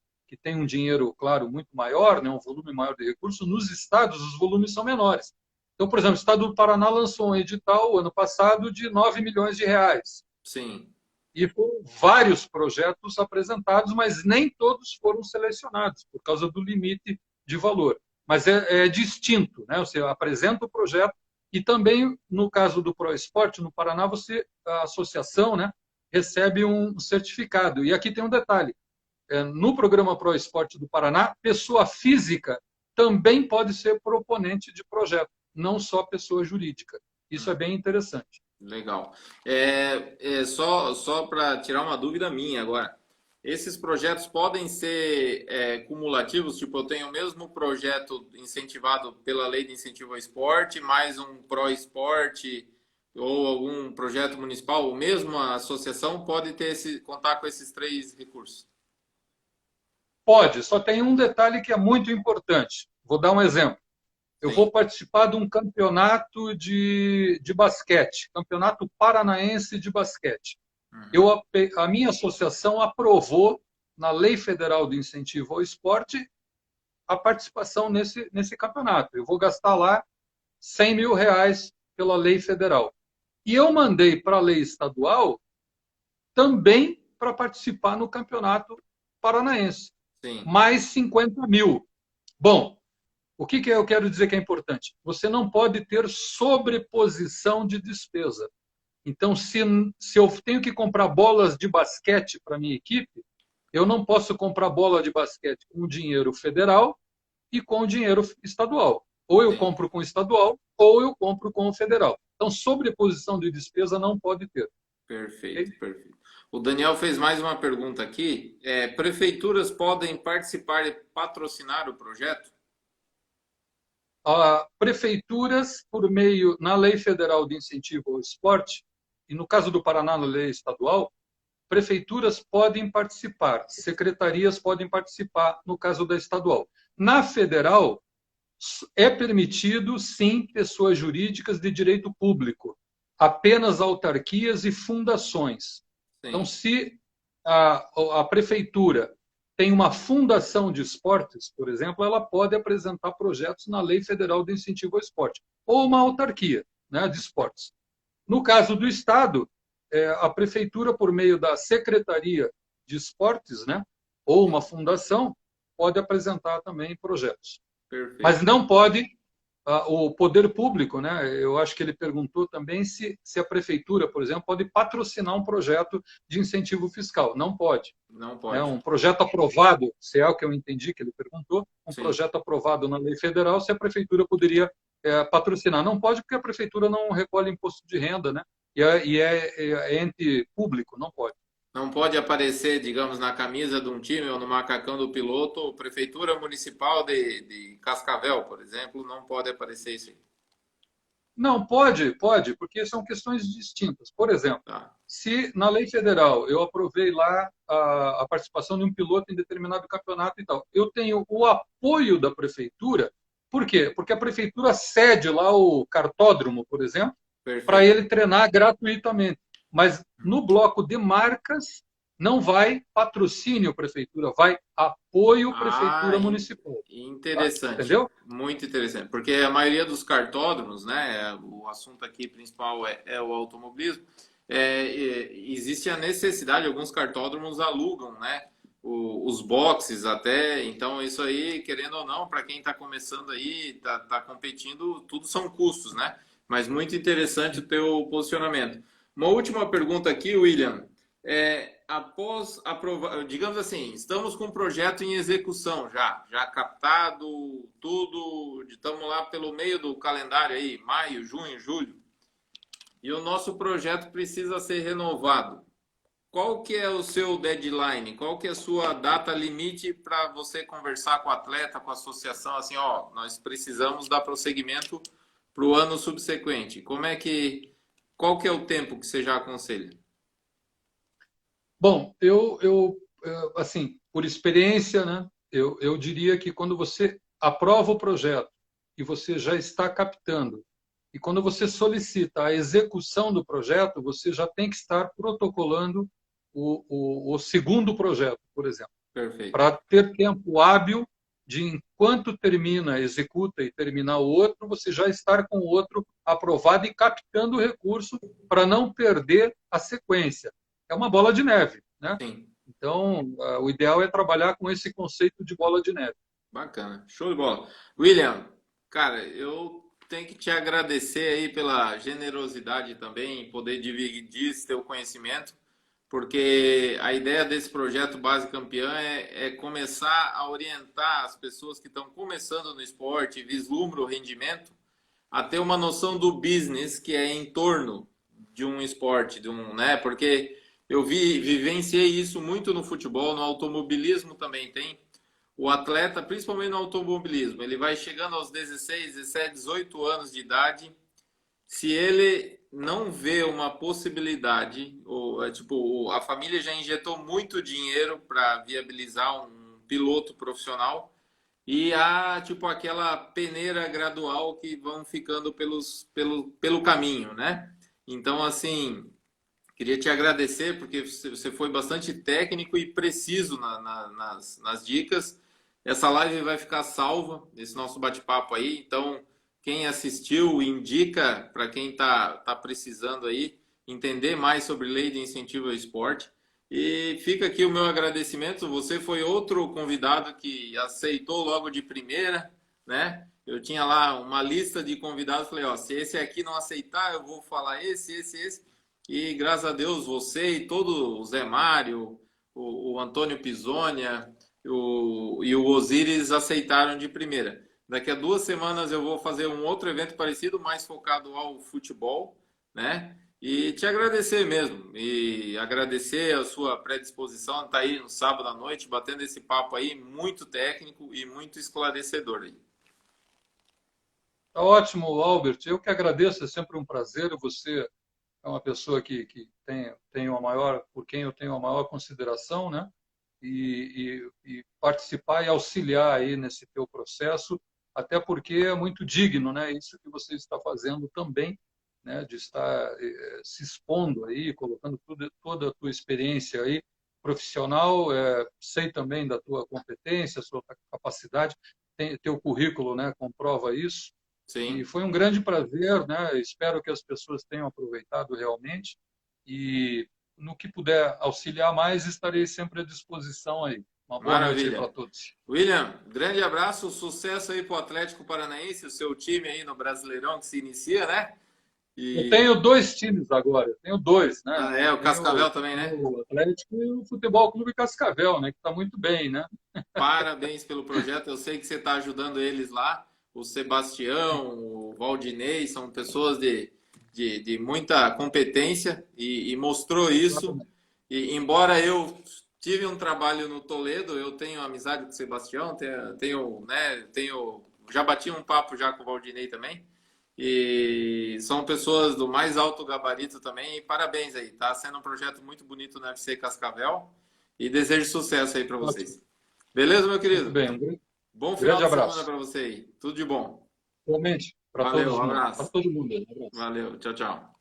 tem um dinheiro, claro, muito maior, né? Um volume maior de recursos, nos estados os volumes são menores. Então, por exemplo, o estado do Paraná lançou um edital ano passado de 9 milhões de reais. Sim. E foram vários projetos apresentados, mas nem todos foram selecionados, por causa do limite de valor. Mas é distinto, né? Você apresenta o projeto e também, no caso do Pro Esporte, no Paraná, a associação, né, recebe um certificado. E aqui tem um detalhe. No programa Pro Esporte do Paraná, pessoa física também pode ser proponente de projeto, não só pessoa jurídica. Isso é bem interessante. Legal. Só para tirar uma dúvida minha agora. Esses projetos podem ser cumulativos, tipo, eu tenho o mesmo projeto incentivado pela Lei de Incentivo ao Esporte, mais um Pro Esporte ou algum projeto municipal, ou mesmo a associação pode contar com esses 3 recursos? Pode, só tem um detalhe que é muito importante. Vou dar um exemplo. Eu Sim. vou participar de um campeonato de basquete, campeonato paranaense de basquete. A minha associação aprovou, na Lei Federal de Incentivo ao Esporte, a participação nesse campeonato. Eu vou gastar lá 100 mil reais pela lei federal. E eu mandei para a lei estadual também para participar no campeonato paranaense. Sim. Mais 50 mil. Bom, o que eu quero dizer que é importante? Você não pode ter sobreposição de despesa. Então, se eu tenho que comprar bolas de basquete para minha equipe, eu não posso comprar bola de basquete com dinheiro federal e com dinheiro estadual. Ou eu compro com o estadual, ou eu compro com o federal. Então, sobreposição de despesa não pode ter. Perfeito, perfeito. O Daniel fez mais uma pergunta aqui. Prefeituras podem participar e patrocinar o projeto? Prefeituras, por meio, na Lei Federal de Incentivo ao Esporte, e no caso do Paraná, na lei estadual, prefeituras podem participar, secretarias podem participar, no caso da estadual. Na federal, é permitido, sim, pessoas jurídicas de direito público, apenas autarquias e fundações. Sim. Então, se a prefeitura tem uma fundação de esportes, por exemplo, ela pode apresentar projetos na Lei Federal de Incentivo ao Esporte, ou uma autarquia, né, de esportes. No caso do Estado, a prefeitura, por meio da Secretaria de Esportes, né, ou uma fundação, pode apresentar também projetos. Perfeito. Mas não pode o poder público, né? Eu acho que ele perguntou também se a prefeitura, por exemplo, pode patrocinar um projeto de incentivo fiscal. Não pode. Não pode. Um projeto aprovado, se é o que eu entendi que ele perguntou, Sim. Projeto aprovado na lei federal, se a prefeitura poderia patrocinar. Não pode, porque a prefeitura não recolhe imposto de renda, né? E é ente público, não pode. Não pode aparecer, digamos, na camisa de um time ou no macacão do piloto, Prefeitura Municipal de Cascavel, por exemplo, não pode aparecer isso aí. Não, pode, porque são questões distintas. Por exemplo, se na lei federal eu aprovei lá a participação de um piloto em determinado campeonato e tal, eu tenho o apoio da prefeitura. Por quê? Porque a prefeitura cede lá o cartódromo, por exemplo, para ele treinar gratuitamente. Mas no bloco de marcas não vai patrocínio prefeitura, vai apoio prefeitura municipal. Interessante. Entendeu? Muito interessante. Porque a maioria dos cartódromos, né, o assunto aqui principal é o automobilismo, existe a necessidade, alguns cartódromos alugam, né, os boxes até, então isso aí, querendo ou não, para quem está começando aí, está competindo, tudo são custos, né? Mas muito interessante o teu posicionamento. Uma última pergunta aqui, William. Após aprovar, digamos assim, estamos com o projeto em execução já captado, tudo, estamos lá pelo meio do calendário aí, maio, junho, julho, e o nosso projeto precisa ser renovado. Qual que é o seu deadline? Qual que é a sua data limite para você conversar com o atleta, com a associação, assim, ó, nós precisamos dar prosseguimento para o ano subsequente. Qual que é o tempo que você já aconselha? Bom, assim, por experiência, né, eu diria que quando você aprova o projeto e você já está captando, e quando você solicita a execução do projeto, você já tem que estar protocolando o segundo projeto, por exemplo, Perfeito. para ter tempo hábil de, enquanto termina, executa e terminar o outro, você já estar com o outro aprovado e captando o recurso para não perder a sequência. É uma bola de neve, né? Sim. Então, o ideal é trabalhar com esse conceito de bola de neve. Bacana. Show de bola. William, cara, eu tenho que te agradecer aí pela generosidade também em poder dividir esse teu conhecimento, porque a ideia desse projeto Base Campeã é começar a orientar as pessoas que estão começando no esporte, vislumbram o rendimento, a ter uma noção do business que é em torno de um esporte, né? Porque eu vivenciei isso muito no futebol, no automobilismo também tem. O atleta, principalmente no automobilismo, ele vai chegando aos 16, 17, 18 anos de idade. Se ele não vê uma possibilidade, a família já injetou muito dinheiro para viabilizar um piloto profissional e há aquela peneira gradual que vão ficando pelo caminho, né? Então, assim, queria te agradecer porque você foi bastante técnico e preciso nas dicas. Essa live vai ficar salva, esse nosso bate-papo aí. Então, quem assistiu, indica para quem tá precisando aí entender mais sobre lei de incentivo ao esporte. E fica aqui o meu agradecimento. Você foi outro convidado que aceitou logo de primeira, né? Eu tinha lá uma lista de convidados, falei, ó, se esse aqui não aceitar, eu vou falar esse. E graças a Deus, você e todo o Zé Mário, o Antônio Pisonia e o Osiris aceitaram de primeira. Daqui a 2 semanas eu vou fazer um outro evento parecido, mais focado ao futebol, né? E te agradecer mesmo. E agradecer a sua predisposição, estar aí no sábado à noite, batendo esse papo aí, muito técnico e muito esclarecedor aí. Tá ótimo, Albert. Eu que agradeço, é sempre um prazer. Você é uma pessoa que tem uma maior, por quem eu tenho a maior consideração, né? E participar e auxiliar aí nesse teu processo, até porque é muito digno, né? Isso que você está fazendo também, né? De estar se expondo aí, colocando toda a tua experiência aí profissional, sei também da tua competência, sua capacidade, teu currículo, né? Comprova isso. Sim. E foi um grande prazer, né? Espero que as pessoas tenham aproveitado realmente e no que puder auxiliar mais, estarei sempre à disposição aí. Uma boa noite aí para todos. William, grande abraço, sucesso aí para o Atlético Paranaense, o seu time aí no Brasileirão que se inicia, né? Eu tenho 2 times agora, eu tenho 2, né? O Cascavel também, né? O Atlético e o Futebol Clube Cascavel, né? Que está muito bem, né? Parabéns pelo projeto, eu sei que você está ajudando eles lá. O Sebastião, o Valdinei, são pessoas de muita competência e mostrou isso. E embora eu tive um trabalho no Toledo, eu tenho amizade com o Sebastião, já bati um papo já com o Valdinei também. E são pessoas do mais alto gabarito também. E parabéns aí, tá sendo um projeto muito bonito no FC Cascavel. E desejo sucesso aí para vocês. Beleza, meu querido? Muito bem. Bom final de abraço semana para você aí. Tudo de bom. Realmente, para todo mundo. Valeu, tchau, tchau.